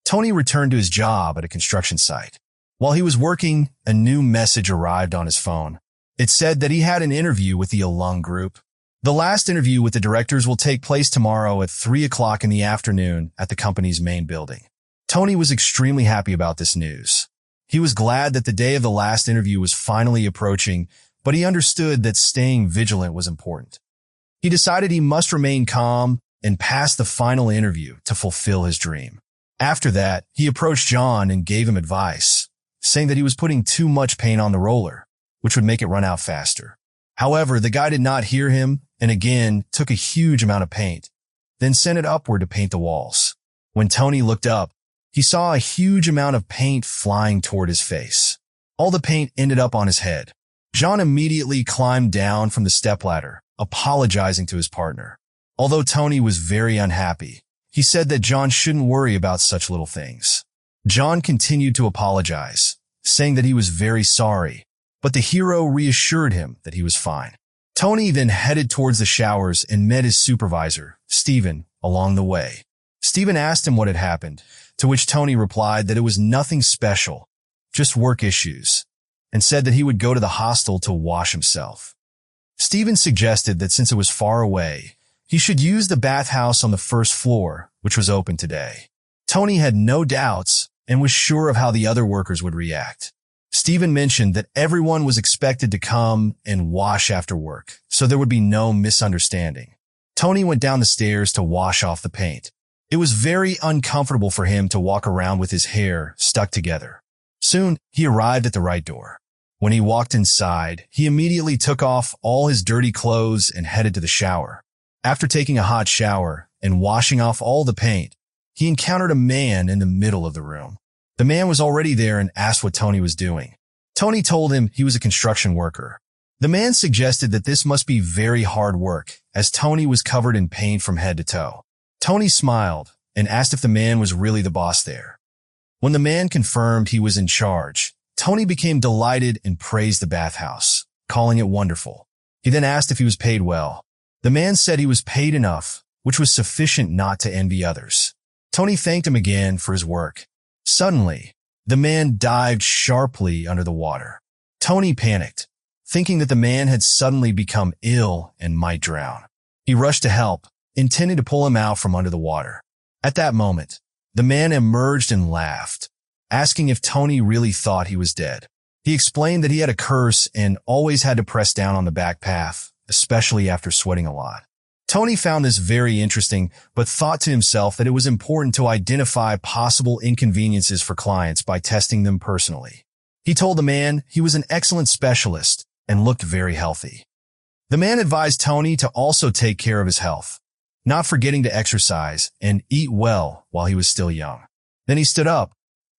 Tony returned to his job at a construction site. While he was working, a new message arrived on his phone. It said that he had an interview with the Alung Group. The last interview with the directors will take place tomorrow at 3 o'clock in the afternoon at the company's main building. Tony was extremely happy about this news. He was glad that the day of the last interview was finally approaching, but he understood that staying vigilant was important. He decided he must remain calm and pass the final interview to fulfill his dream. After that, he approached John and gave him advice, saying that he was putting too much paint on the roller, which would make it run out faster. However, the guy did not hear him and again took a huge amount of paint, then sent it upward to paint the walls. When Tony looked up, he saw a huge amount of paint flying toward his face. All the paint ended up on his head. John immediately climbed down from the stepladder, apologizing to his partner. Although Tony was very unhappy, he said that John shouldn't worry about such little things. John continued to apologize, saying that he was very sorry, but the hero reassured him that he was fine. Tony then headed towards the showers and met his supervisor, Steven, along the way. Steven asked him what had happened, to which Tony replied that it was nothing special, just work issues, and said that he would go to the hostel to wash himself. Steven suggested that since it was far away, he should use the bathhouse on the first floor, which was open today. Tony had no doubts and was sure of how the other workers would react. Steven mentioned that everyone was expected to come and wash after work, so there would be no misunderstanding. Tony went down the stairs to wash off the paint. It was very uncomfortable for him to walk around with his hair stuck together. Soon, he arrived at the right door. When he walked inside, he immediately took off all his dirty clothes and headed to the shower. After taking a hot shower and washing off all the paint, he encountered a man in the middle of the room. The man was already there and asked what Tony was doing. Tony told him he was a construction worker. The man suggested that this must be very hard work, as Tony was covered in paint from head to toe. Tony smiled and asked if the man was really the boss there. When the man confirmed he was in charge, Tony became delighted and praised the bathhouse, calling it wonderful. He then asked if he was paid well. The man said he was paid enough, which was sufficient not to envy others. Tony thanked him again for his work. Suddenly, the man dived sharply under the water. Tony panicked, thinking that the man had suddenly become ill and might drown. He rushed to help, intending to pull him out from under the water. At that moment, the man emerged and laughed, asking if Tony really thought he was dead. He explained that he had a curse and always had to press down on the back path, especially after sweating a lot. Tony found this very interesting, but thought to himself that it was important to identify possible inconveniences for clients by testing them personally. He told the man he was an excellent specialist and looked very healthy. The man advised Tony to also take care of his health, not forgetting to exercise and eat well while he was still young. Then he stood up,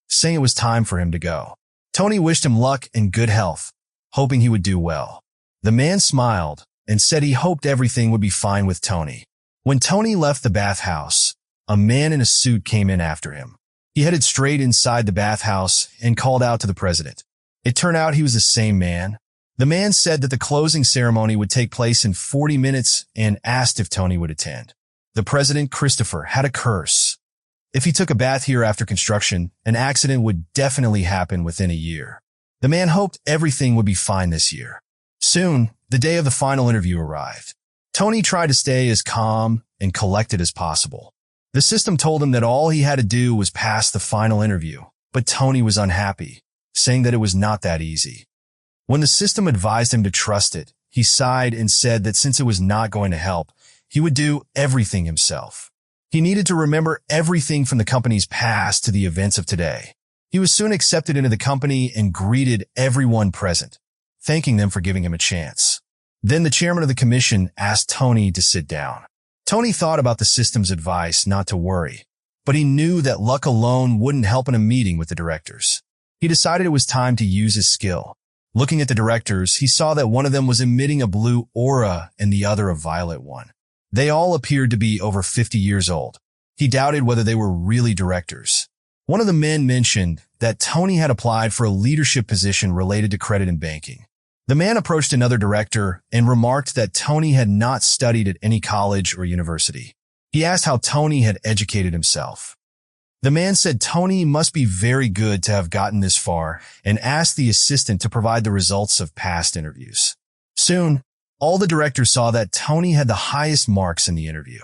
saying it was time for him to go. Tony wished him luck and good health, hoping he would do well. The man smiled and said he hoped everything would be fine with Tony. When Tony left the bathhouse, a man in a suit came in after him. He headed straight inside the bathhouse and called out to the president. It turned out he was the same man. The man said that the closing ceremony would take place in 40 minutes and asked if Tony would attend. The president, Christopher, had a curse. If he took a bath here after construction, an accident would definitely happen within a year. The man hoped everything would be fine this year. Soon, the day of the final interview arrived. Tony tried to stay as calm and collected as possible. The system told him that all he had to do was pass the final interview, but Tony was unhappy, saying that it was not that easy. When the system advised him to trust it, he sighed and said that since it was not going to help, he would do everything himself. He needed to remember everything from the company's past to the events of today. He was soon accepted into the company and greeted everyone present, thanking them for giving him a chance. Then the chairman of the commission asked Tony to sit down. Tony thought about the system's advice not to worry, but he knew that luck alone wouldn't help in a meeting with the directors. He decided it was time to use his skill. Looking at the directors, he saw that one of them was emitting a blue aura and the other a violet one. They all appeared to be over 50 years old. He doubted whether they were really directors. One of the men mentioned that Tony had applied for a leadership position related to credit and banking. The man approached another director and remarked that Tony had not studied at any college or university. He asked how Tony had educated himself. The man said Tony must be very good to have gotten this far and asked the assistant to provide the results of past interviews. Soon, All the directors saw that Tony had the highest marks in the interview.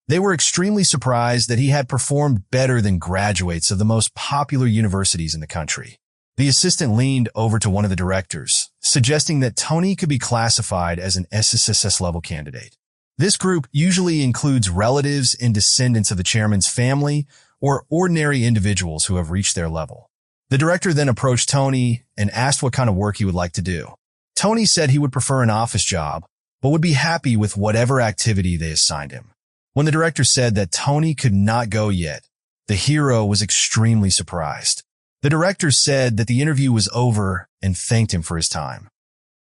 They were extremely surprised that he had performed better than graduates of the most popular universities in the country. The assistant leaned over to one of the directors, suggesting that Tony could be classified as an SSS-level candidate. This group usually includes relatives and descendants of the chairman's family or ordinary individuals who have reached their level. The director then approached Tony and asked what kind of work he would like to do. Tony said he would prefer an office job, but would be happy with whatever activity they assigned him. When the director said that Tony could not go yet, the hero was extremely surprised. The director said that the interview was over and thanked him for his time.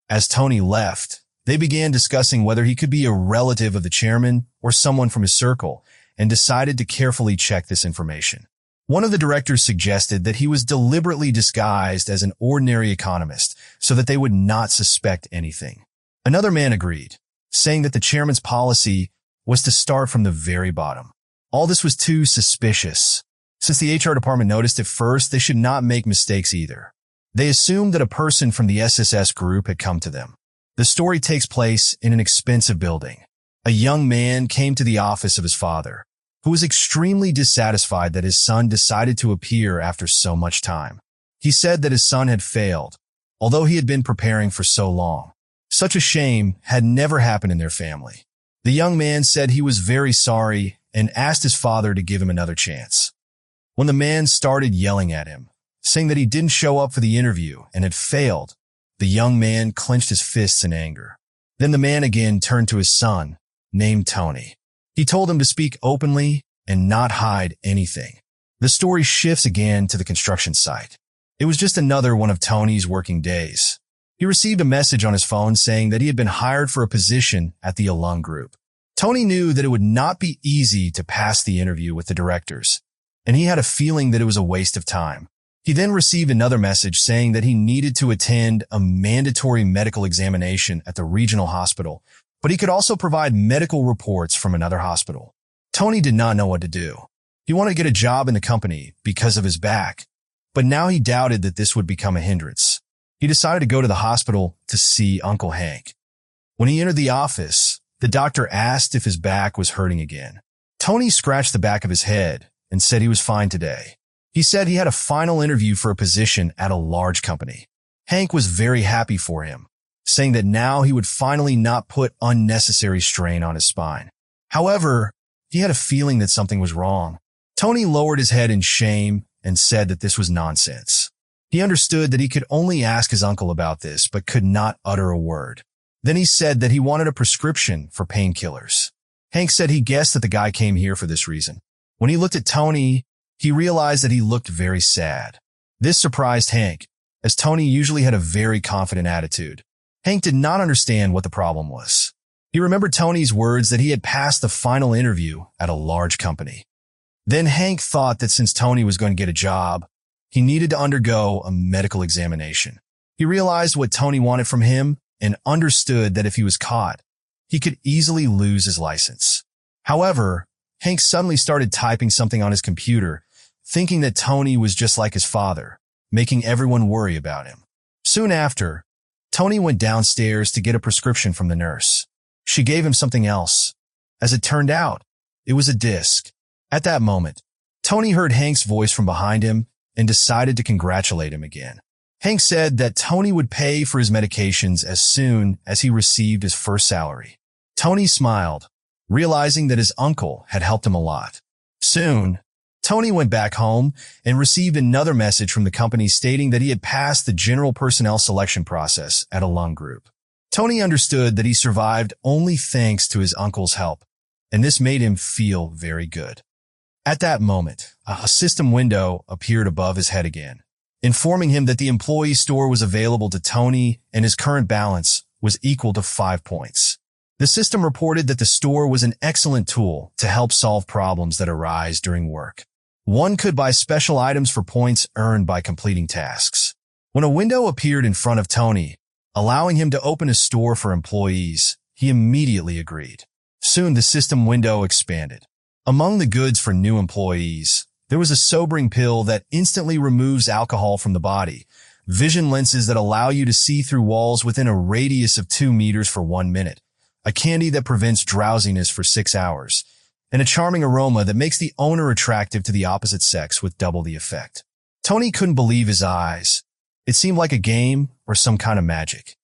As Tony left, they began discussing whether he could be a relative of the chairman or someone from his circle, and decided to carefully check this information. One of the directors suggested that he was deliberately disguised as an ordinary economist so that they would not suspect anything. Another man agreed, saying that the chairman's policy was to start from the very bottom. All this was too suspicious. Since the HR department noticed at first, they should not make mistakes either. They assumed that a person from the SSS group had come to them. The story takes place in an expensive building. A young man came to the office of his father, who was extremely dissatisfied that his son decided to appear after so much time. He said that his son had failed, although he had been preparing for so long. Such a shame had never happened in their family. The young man said he was very sorry and asked his father to give him another chance. When the man started yelling at him, saying that he didn't show up for the interview and had failed, the young man clenched his fists in anger. Then the man again turned to his son, named Tony. He told him to speak openly and not hide anything. The story shifts again to the construction site. It was just another one of Tony's working days. He received a message on his phone saying that he had been hired for a position at the Alung Group. Tony knew that it would not be easy to pass the interview with the directors, and he had a feeling that it was a waste of time. He then received another message saying that he needed to attend a mandatory medical examination at the regional hospital, but he could also provide medical reports from another hospital. Tony did not know what to do. He wanted to get a job in the company because of his back, but now he doubted that this would become a hindrance. He decided to go to the hospital to see Uncle Hank. When he entered the office, the doctor asked if his back was hurting again. Tony scratched the back of his head and said he was fine today. He said he had a final interview for a position at a large company. Hank was very happy for him, saying that now he would finally not put unnecessary strain on his spine. However, he had a feeling that something was wrong. Tony lowered his head in shame and said that this was nonsense. He understood that he could only ask his uncle about this, but could not utter a word. Then he said that he wanted a prescription for painkillers. Hank said he guessed that the guy came here for this reason. When he looked at Tony, he realized that he looked very sad. This surprised Hank, as Tony usually had a very confident attitude. Hank did not understand what the problem was. He remembered Tony's words that he had passed the final interview at a large company. Then Hank thought that since Tony was going to get a job, he needed to undergo a medical examination. He realized what Tony wanted from him and understood that if he was caught, he could easily lose his license. However, Hank suddenly started typing something on his computer, thinking that Tony was just like his father, making everyone worry about him. Soon after, Tony went downstairs to get a prescription from the nurse. She gave him something else. As it turned out, it was a disc. At that moment, Tony heard Hank's voice from behind him and decided to congratulate him again. Hank said that Tony would pay for his medications as soon as he received his first salary. Tony smiled, realizing that his uncle had helped him a lot. Soon, Tony went back home and received another message from the company stating that he had passed the general personnel selection process at Alung Group. Tony understood that he survived only thanks to his uncle's help, and this made him feel very good. At that moment, a system window appeared above his head again, informing him that the employee store was available to Tony and his current balance was equal to 5 points. The system reported that the store was an excellent tool to help solve problems that arise during work. One could buy special items for points earned by completing tasks. When a window appeared in front of Tony, allowing him to open a store for employees, he immediately agreed. Soon the system window expanded. Among the goods for new employees, there was a sobering pill that instantly removes alcohol from the body, vision lenses that allow you to see through walls within a radius of 2 meters for 1 minute, a candy that prevents drowsiness for 6 hours, and a charming aroma that makes the owner attractive to the opposite sex with double the effect. Tony couldn't believe his eyes. It seemed like a game or some kind of magic.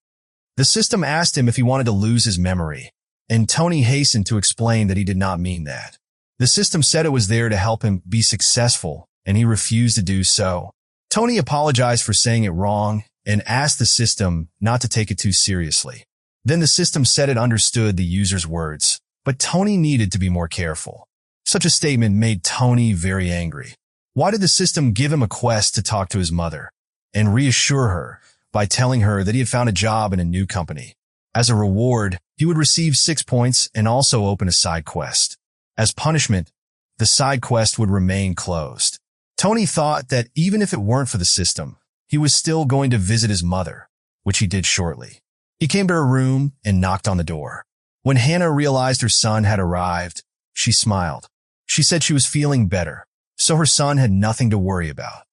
The system asked him if he wanted to lose his memory, and Tony hastened to explain that he did not mean that. The system said it was there to help him be successful, and he refused to do so. Tony apologized for saying it wrong and asked the system not to take it too seriously. Then the system said it understood the user's words, but Tony needed to be more careful. Such a statement made Tony very angry. Why did the system give him a quest to talk to his mother and reassure her by telling her that he had found a job in a new company? As a reward, he would receive 6 points and also open a side quest. As punishment, the side quest would remain closed. Tony thought that even if it weren't for the system, he was still going to visit his mother, which he did shortly. He came to her room and knocked on the door. When Hannah realized her son had arrived, she smiled. She said she was feeling better, so her son had nothing to worry about.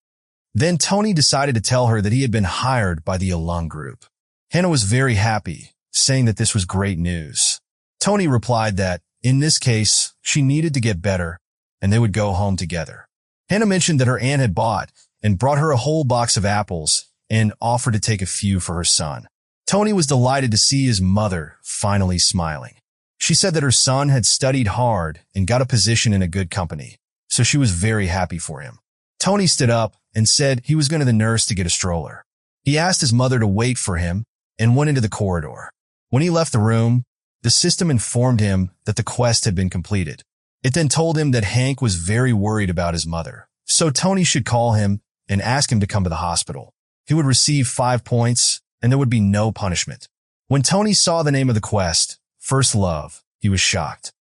Then Tony decided to tell her that he had been hired by the Alung Group. Hannah was very happy, saying that this was great news. Tony replied that, in this case, she needed to get better, and they would go home together. Hannah mentioned that her aunt had bought and brought her a whole box of apples and offered to take a few for her son. Tony was delighted to see his mother finally smiling. She said that her son had studied hard and got a position in a good company, so she was very happy for him. Tony stood up and said he was going to the nurse to get a stroller. He asked his mother to wait for him and went into the corridor. When he left the room, the system informed him that the quest had been completed. It then told him that Hank was very worried about his mother, so Tony should call him and ask him to come to the hospital. He would receive 5 points, and there would be no punishment. When Tony saw the name of the quest, First Love, he was shocked.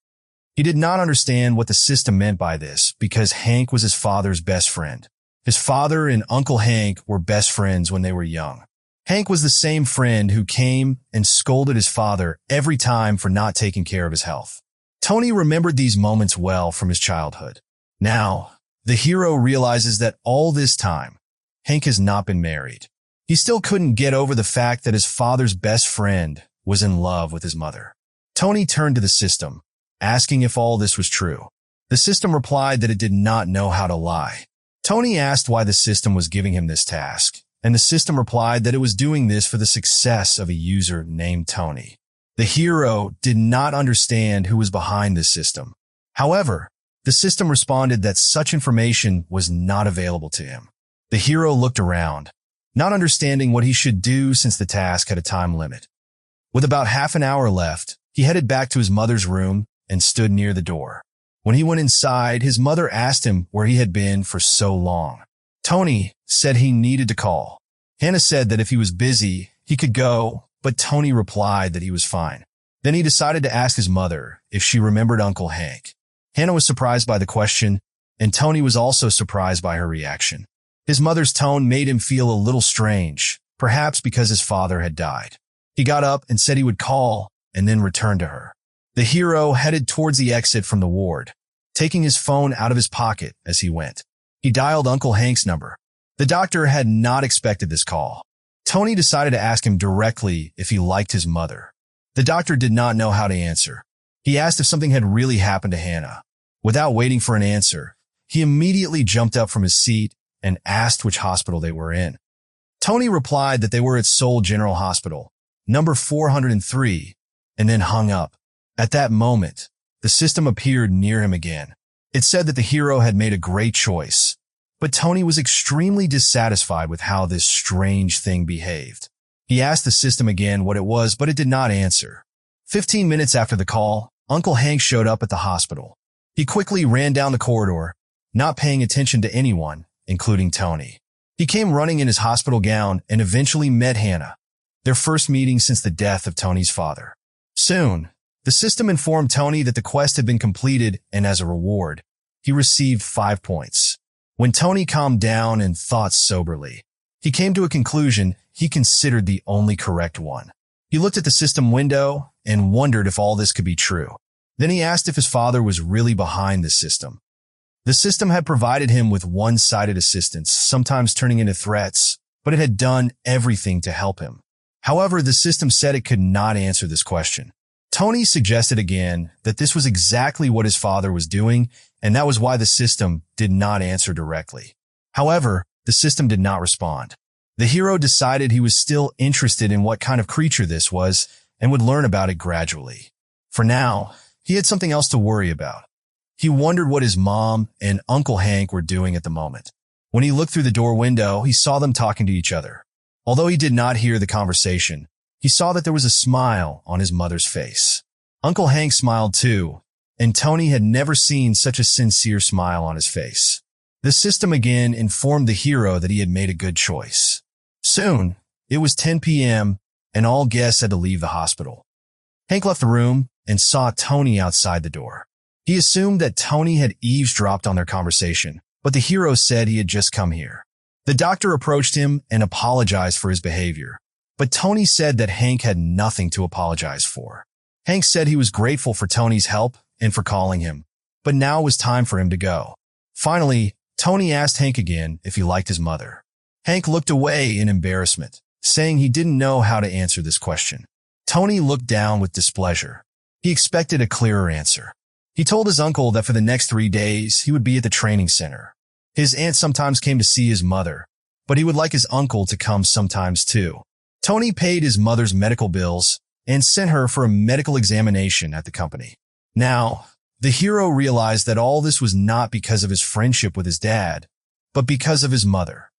He did not understand what the system meant by this because Hank was his father's best friend. His father and Uncle Hank were best friends when they were young. Hank was the same friend who came and scolded his father every time for not taking care of his health. Tony remembered these moments well from his childhood. Now, the hero realizes that all this time, Hank has not been married. He still couldn't get over the fact that his father's best friend was in love with his mother. Tony turned to the system, asking if all this was true. The system replied that it did not know how to lie. Tony asked why the system was giving him this task, and the system replied that it was doing this for the success of a user named Tony. The hero did not understand who was behind this system. However, the system responded that such information was not available to him. The hero looked around, not understanding what he should do since the task had a time limit. With about half an hour left, he headed back to his mother's room and stood near the door. When he went inside, his mother asked him where he had been for so long. Tony said he needed to call. Hannah said that if he was busy, he could go, but Tony replied that he was fine. Then he decided to ask his mother if she remembered Uncle Hank. Hannah was surprised by the question, and Tony was also surprised by her reaction. His mother's tone made him feel a little strange, perhaps because his father had died. He got up and said he would call and then return to her. The hero headed towards the exit from the ward, taking his phone out of his pocket as he went. He dialed Uncle Hank's number. The doctor had not expected this call. Tony decided to ask him directly if he liked his mother. The doctor did not know how to answer. He asked if something had really happened to Hannah. Without waiting for an answer, he immediately jumped up from his seat and asked which hospital they were in. Tony replied that they were at Seoul General Hospital, number 403, and then hung up. At that moment, the system appeared near him again. It said that the hero had made a great choice, but Tony was extremely dissatisfied with how this strange thing behaved. He asked the system again what it was, but it did not answer. 15 minutes after the call, Uncle Hank showed up at the hospital. He quickly ran down the corridor, not paying attention to anyone, including Tony. He came running in his hospital gown and eventually met Hannah, their first meeting since the death of Tony's father. Soon, the system informed Tony that the quest had been completed, and as a reward, he received 5 points. When Tony calmed down and thought soberly, he came to a conclusion he considered the only correct one. He looked at the system window and wondered if all this could be true. Then he asked if his father was really behind the system. The system had provided him with one-sided assistance, sometimes turning into threats, but it had done everything to help him. However, the system said it could not answer this question. Tony suggested again that this was exactly what his father was doing, and that was why the system did not answer directly. However, the system did not respond. The hero decided he was still interested in what kind of creature this was and would learn about it gradually. For now, he had something else to worry about. He wondered what his mom and Uncle Hank were doing at the moment. When he looked through the door window, he saw them talking to each other. Although he did not hear the conversation, he saw that there was a smile on his mother's face. Uncle Hank smiled too, and Tony had never seen such a sincere smile on his face. The system again informed the hero that he had made a good choice. Soon, it was 10 p.m., and all guests had to leave the hospital. Hank left the room and saw Tony outside the door. He assumed that Tony had eavesdropped on their conversation, but the hero said he had just come here. The doctor approached him and apologized for his behavior, but Tony said that Hank had nothing to apologize for. Hank said he was grateful for Tony's help and for calling him, but now it was time for him to go. Finally, Tony asked Hank again if he liked his mother. Hank looked away in embarrassment, saying he didn't know how to answer this question. Tony looked down with displeasure. He expected a clearer answer. He told his uncle that for the next 3 days, he would be at the training center. His aunt sometimes came to see his mother, but he would like his uncle to come sometimes too. Tony paid his mother's medical bills and sent her for a medical examination at the company. Now, the hero realized that all this was not because of his friendship with his dad, but because of his mother.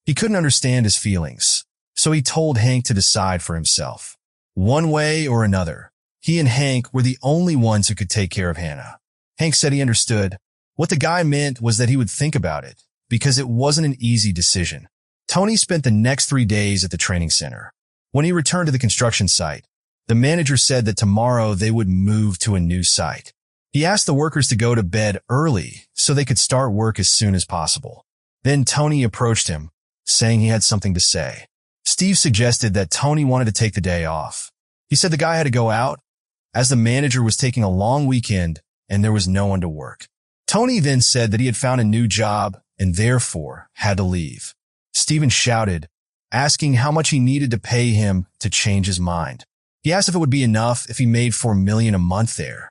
He couldn't understand his feelings, so he told Hank to decide for himself. One way or another, he and Hank were the only ones who could take care of Hannah. Hank said he understood. What the guy meant was that he would think about it, because it wasn't an easy decision. Tony spent the next 3 days at the training center. When he returned to the construction site, the manager said that tomorrow they would move to a new site. He asked the workers to go to bed early so they could start work as soon as possible. Then Tony approached him, saying he had something to say. Steve suggested that Tony wanted to take the day off. He said the guy had to go out, as the manager was taking a long weekend and there was no one to work. Tony then said that he had found a new job and therefore had to leave. Steven shouted, asking how much he needed to pay him to change his mind. He asked if it would be enough if he made $4 million a month there.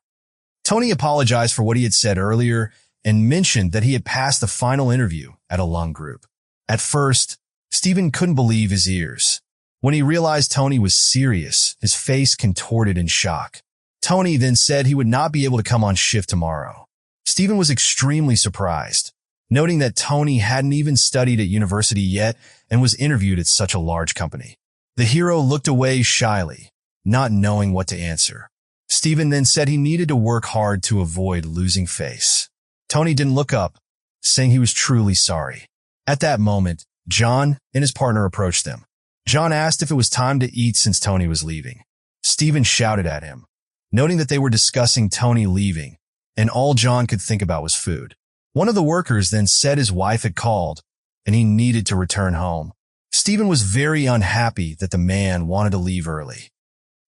Tony apologized for what he had said earlier and mentioned that he had passed the final interview at a lung group. At first, Steven couldn't believe his ears. When he realized Tony was serious, his face contorted in shock. Tony then said he would not be able to come on shift tomorrow. Steven was extremely surprised, noting that Tony hadn't even studied at university yet and was interviewed at such a large company. The hero looked away shyly, not knowing what to answer. Steven then said he needed to work hard to avoid losing face. Tony didn't look up, saying he was truly sorry. At that moment, John and his partner approached them. John asked if it was time to eat since Tony was leaving. Steven shouted at him, noting that they were discussing Tony leaving, and all John could think about was food. One of the workers then said his wife had called, and he needed to return home. Steven was very unhappy that the man wanted to leave early.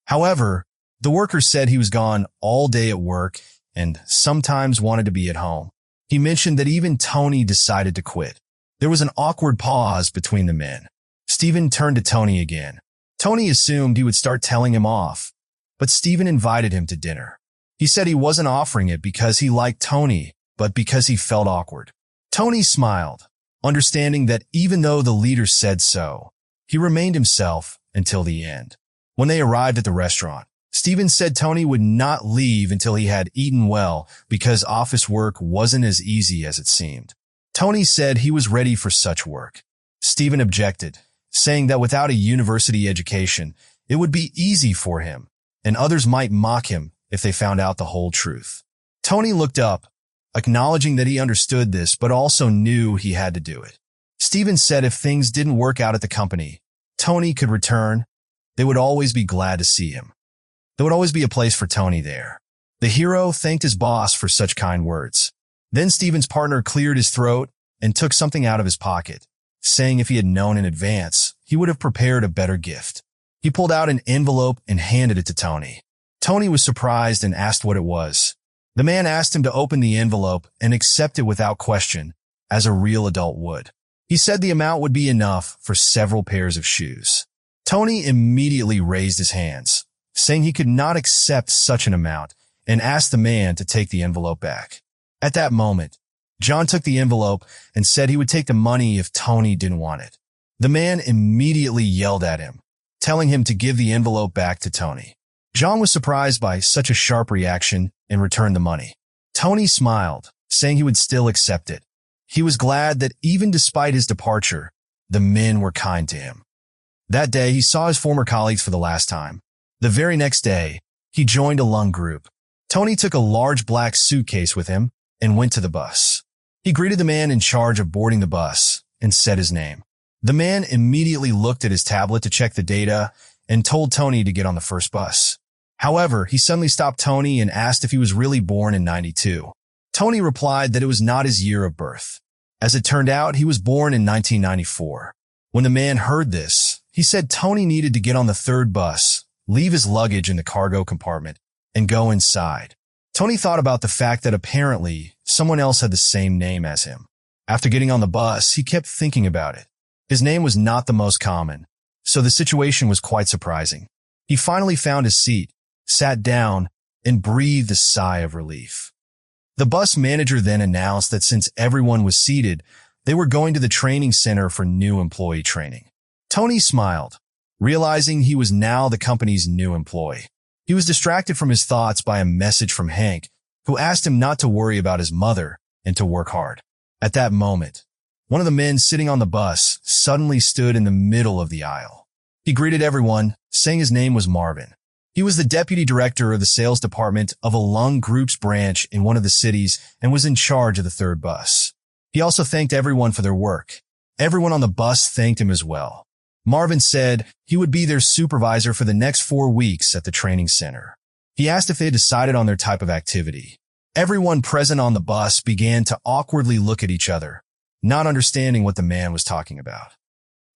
However, the worker said he was gone all day at work and sometimes wanted to be at home. He mentioned that even Tony decided to quit. There was an awkward pause between the men. Steven turned to Tony again. Tony assumed he would start telling him off, but Steven invited him to dinner. He said he wasn't offering it because he liked Tony, but because he felt awkward. Tony smiled, understanding that even though the leader said so, he remained himself until the end. When they arrived at the restaurant, Steven said Tony would not leave until he had eaten well because office work wasn't as easy as it seemed. Tony said he was ready for such work. Steven objected, saying that without a university education, it would be easy for him, and others might mock him if they found out the whole truth. Tony looked up, acknowledging that he understood this but also knew he had to do it. Steven said if things didn't work out at the company, Tony could return. They would always be glad to see him. There would always be a place for Tony there. The hero thanked his boss for such kind words. Then Steven's partner cleared his throat and took something out of his pocket, saying if he had known in advance, he would have prepared a better gift. He pulled out an envelope and handed it to Tony. Tony was surprised and asked what it was. The man asked him to open the envelope and accept it without question, as a real adult would. He said the amount would be enough for several pairs of shoes. Tony immediately raised his hands, saying he could not accept such an amount, and asked the man to take the envelope back. At that moment, John took the envelope and said he would take the money if Tony didn't want it. The man immediately yelled at him, telling him to give the envelope back to Tony. John was surprised by such a sharp reaction and returned the money. Tony smiled, saying he would still accept it. He was glad that even despite his departure, the men were kind to him. That day, he saw his former colleagues for the last time. The very next day, he joined a lung group. Tony took a large black suitcase with him and went to the bus. He greeted the man in charge of boarding the bus and said his name. The man immediately looked at his tablet to check the data and told Tony to get on the first bus. However, he suddenly stopped Tony and asked if he was really born in 92. Tony replied that it was not his year of birth. As it turned out, he was born in 1994. When the man heard this, he said Tony needed to get on the third bus, leave his luggage in the cargo compartment, and go inside. Tony thought about the fact that apparently someone else had the same name as him. After getting on the bus, he kept thinking about it. His name was not the most common, so the situation was quite surprising. He finally found his seat, sat down, and breathed a sigh of relief. The bus manager then announced that since everyone was seated, they were going to the training center for new employee training. Tony smiled, realizing he was now the company's new employee. He was distracted from his thoughts by a message from Hank, who asked him not to worry about his mother and to work hard. At that moment, one of the men sitting on the bus suddenly stood in the middle of the aisle. He greeted everyone, saying his name was Marvin. He was the deputy director of the sales department of a lung group's branch in one of the cities and was in charge of the third bus. He also thanked everyone for their work. Everyone on the bus thanked him as well. Marvin said he would be their supervisor for the next 4 weeks at the training center. He asked if they had decided on their type of activity. Everyone present on the bus began to awkwardly look at each other, not understanding what the man was talking about.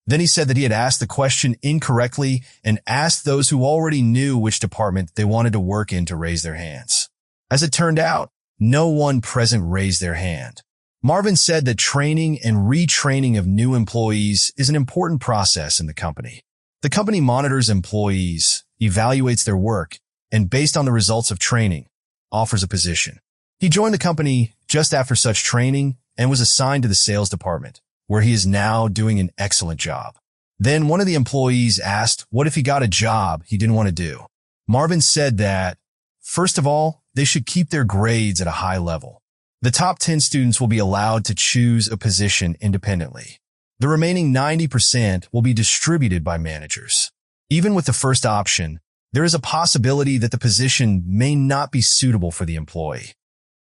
Then he said that he had asked the question incorrectly and asked those who already knew which department they wanted to work in to raise their hands. As it turned out, no one present raised their hand. Marvin said that training and retraining of new employees is an important process in the company. The company monitors employees, evaluates their work, and based on the results of training, offers a position. He joined the company just after such training and was assigned to the sales department, where he is now doing an excellent job. Then one of the employees asked what if he got a job he didn't want to do. Marvin said that, first of all, they should keep their grades at a high level. The top 10 students will be allowed to choose a position independently. The remaining 90% will be distributed by managers. Even with the first option, there is a possibility that the position may not be suitable for the employee.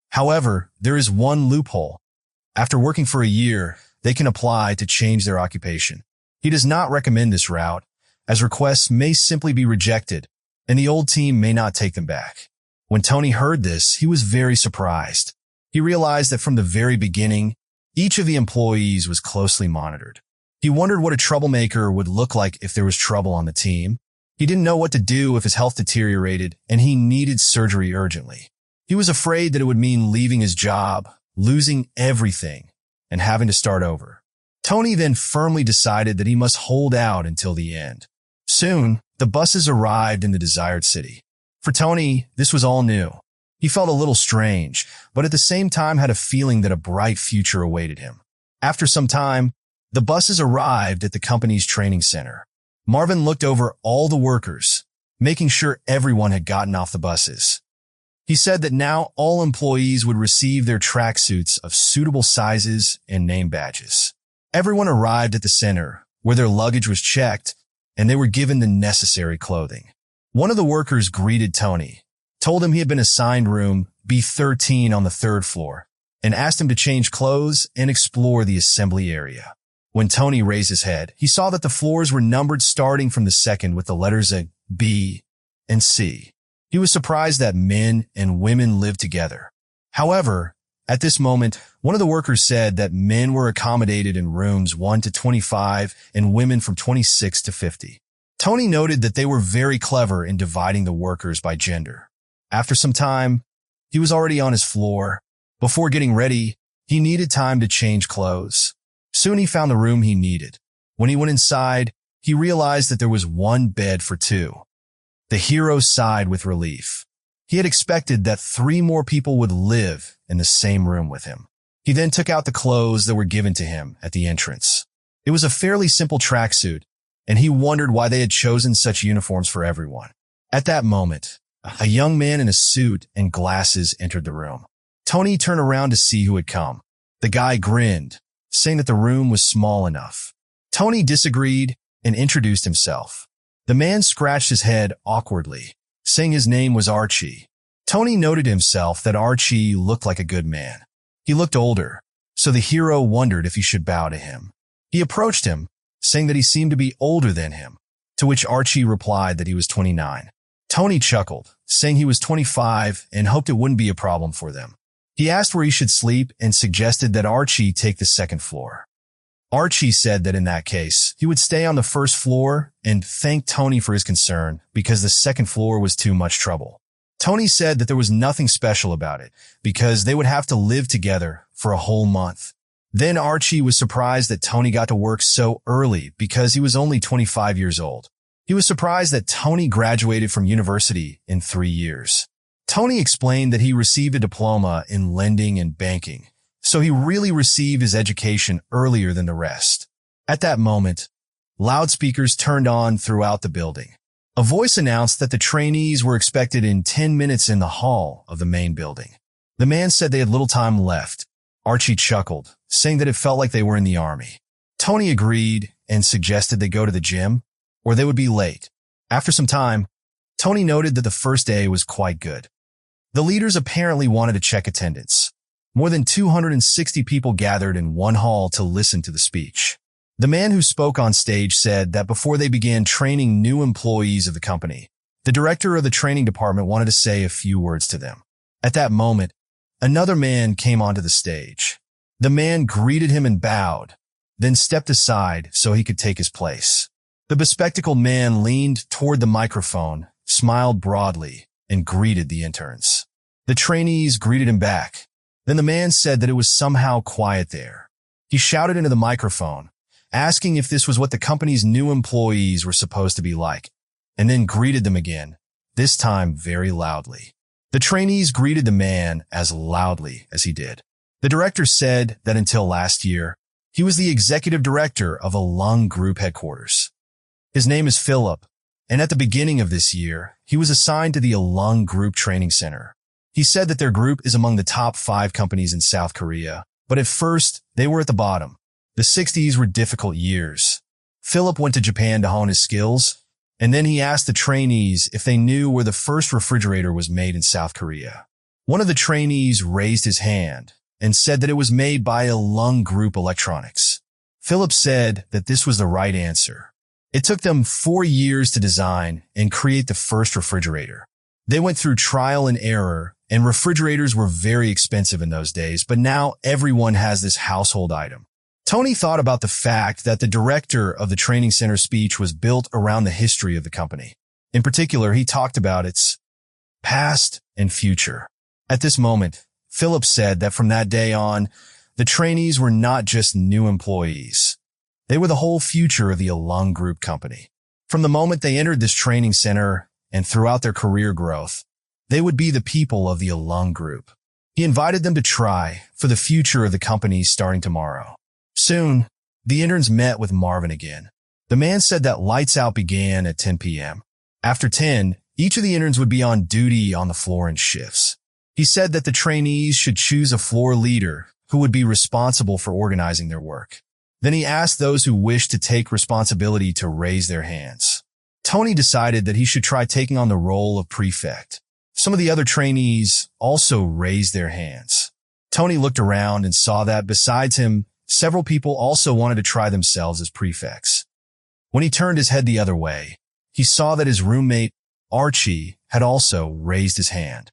However, there is one loophole. After working for a year, they can apply to change their occupation. He does not recommend this route, as requests may simply be rejected, and the old team may not take them back. When Tony heard this, he was very surprised. He realized that from the very beginning, each of the employees was closely monitored. He wondered what a troublemaker would look like if there was trouble on the team. He didn't know what to do if his health deteriorated and he needed surgery urgently. He was afraid that it would mean leaving his job, losing everything, and having to start over. Tony then firmly decided that he must hold out until the end. Soon, the buses arrived in the desired city. For Tony, this was all new. He felt a little strange, but at the same time had a feeling that a bright future awaited him. After some time, the buses arrived at the company's training center. Marvin looked over all the workers, making sure everyone had gotten off the buses. He said that now all employees would receive their tracksuits of suitable sizes and name badges. Everyone arrived at the center, where their luggage was checked, and they were given the necessary clothing. One of the workers greeted Tony, told him he had been assigned room B13 on the third floor, and asked him to change clothes and explore the assembly area. When Tony raised his head, he saw that the floors were numbered starting from the second with the letters A, B, and C. He was surprised that men and women lived together. However, at this moment, one of the workers said that men were accommodated in rooms 1 to 25 and women from 26 to 50. Tony noted that they were very clever in dividing the workers by gender. After some time, he was already on his floor. Before getting ready, he needed time to change clothes. Soon he found the room he needed. When he went inside, he realized that there was one bed for two. The hero sighed with relief. He had expected that 3 more people would live in the same room with him. He then took out the clothes that were given to him at the entrance. It was a fairly simple tracksuit, and he wondered why they had chosen such uniforms for everyone. At that moment, a young man in a suit and glasses entered the room. Tony turned around to see who had come. The guy grinned, saying that the room was small enough. Tony disagreed and introduced himself. The man scratched his head awkwardly, saying his name was Archie. Tony noted himself that Archie looked like a good man. He looked older, so the hero wondered if he should bow to him. He approached him, saying that he seemed to be older than him, to which Archie replied that he was 29. Tony chuckled, saying he was 25 and hoped it wouldn't be a problem for them. He asked where he should sleep and suggested that Archie take the second floor. Archie said that in that case, he would stay on the first floor and thanked Tony for his concern because the second floor was too much trouble. Tony said that there was nothing special about it because they would have to live together for a whole month. Then Archie was surprised that Tony got to work so early because he was only 25 years old. He was surprised that Tony graduated from university in 3 years. Tony explained that he received a diploma in lending and banking, so he really received his education earlier than the rest. At that moment, loudspeakers turned on throughout the building. A voice announced that the trainees were expected in 10 minutes in the hall of the main building. The man said they had little time left. Archie chuckled, saying that it felt like they were in the army. Tony agreed and suggested they go to the gym, or they would be late. After some time, Tony noted that the first day was quite good. The leaders apparently wanted to check attendance. More than 260 people gathered in one hall to listen to the speech. The man who spoke on stage said that before they began training new employees of the company, the director of the training department wanted to say a few words to them. At that moment, another man came onto the stage. The man greeted him and bowed, then stepped aside so he could take his place. The bespectacled man leaned toward the microphone, smiled broadly, and greeted the interns. The trainees greeted him back. Then the man said that it was somehow quiet there. He shouted into the microphone, asking if this was what the company's new employees were supposed to be like, and then greeted them again, this time very loudly. The trainees greeted the man as loudly as he did. The director said that until last year, he was the executive director of a Lung Group headquarters. His name is Philip, and at the beginning of this year, he was assigned to the Lung Group Training Center. He said that their group is among the top 5 companies in South Korea, but at first, they were at the bottom. The 60s were difficult years. Philip went to Japan to hone his skills, and then he asked the trainees if they knew where the first refrigerator was made in South Korea. One of the trainees raised his hand and said that it was made by a Lung Group Electronics. Philip said that this was the right answer. It took them 4 years to design and create the first refrigerator. They went through trial and error, and refrigerators were very expensive in those days, but now everyone has this household item. Tony thought about the fact that the director of the training center speech was built around the history of the company. In particular, he talked about its past and future. At this moment, Philip said that from that day on, the trainees were not just new employees. They were the whole future of the Lung Group company. From the moment they entered this training center and throughout their career growth, they would be the people of the Lung Group. He invited them to try for the future of the company starting tomorrow. Soon, the interns met with Marvin again. The man said that lights out began at 10 p.m. After 10, each of the interns would be on duty on the floor in shifts. He said that the trainees should choose a floor leader who would be responsible for organizing their work. Then he asked those who wished to take responsibility to raise their hands. Tony decided that he should try taking on the role of prefect. Some of the other trainees also raised their hands. Tony looked around and saw that besides him, several people also wanted to try themselves as prefects. When he turned his head the other way, he saw that his roommate, Archie, had also raised his hand.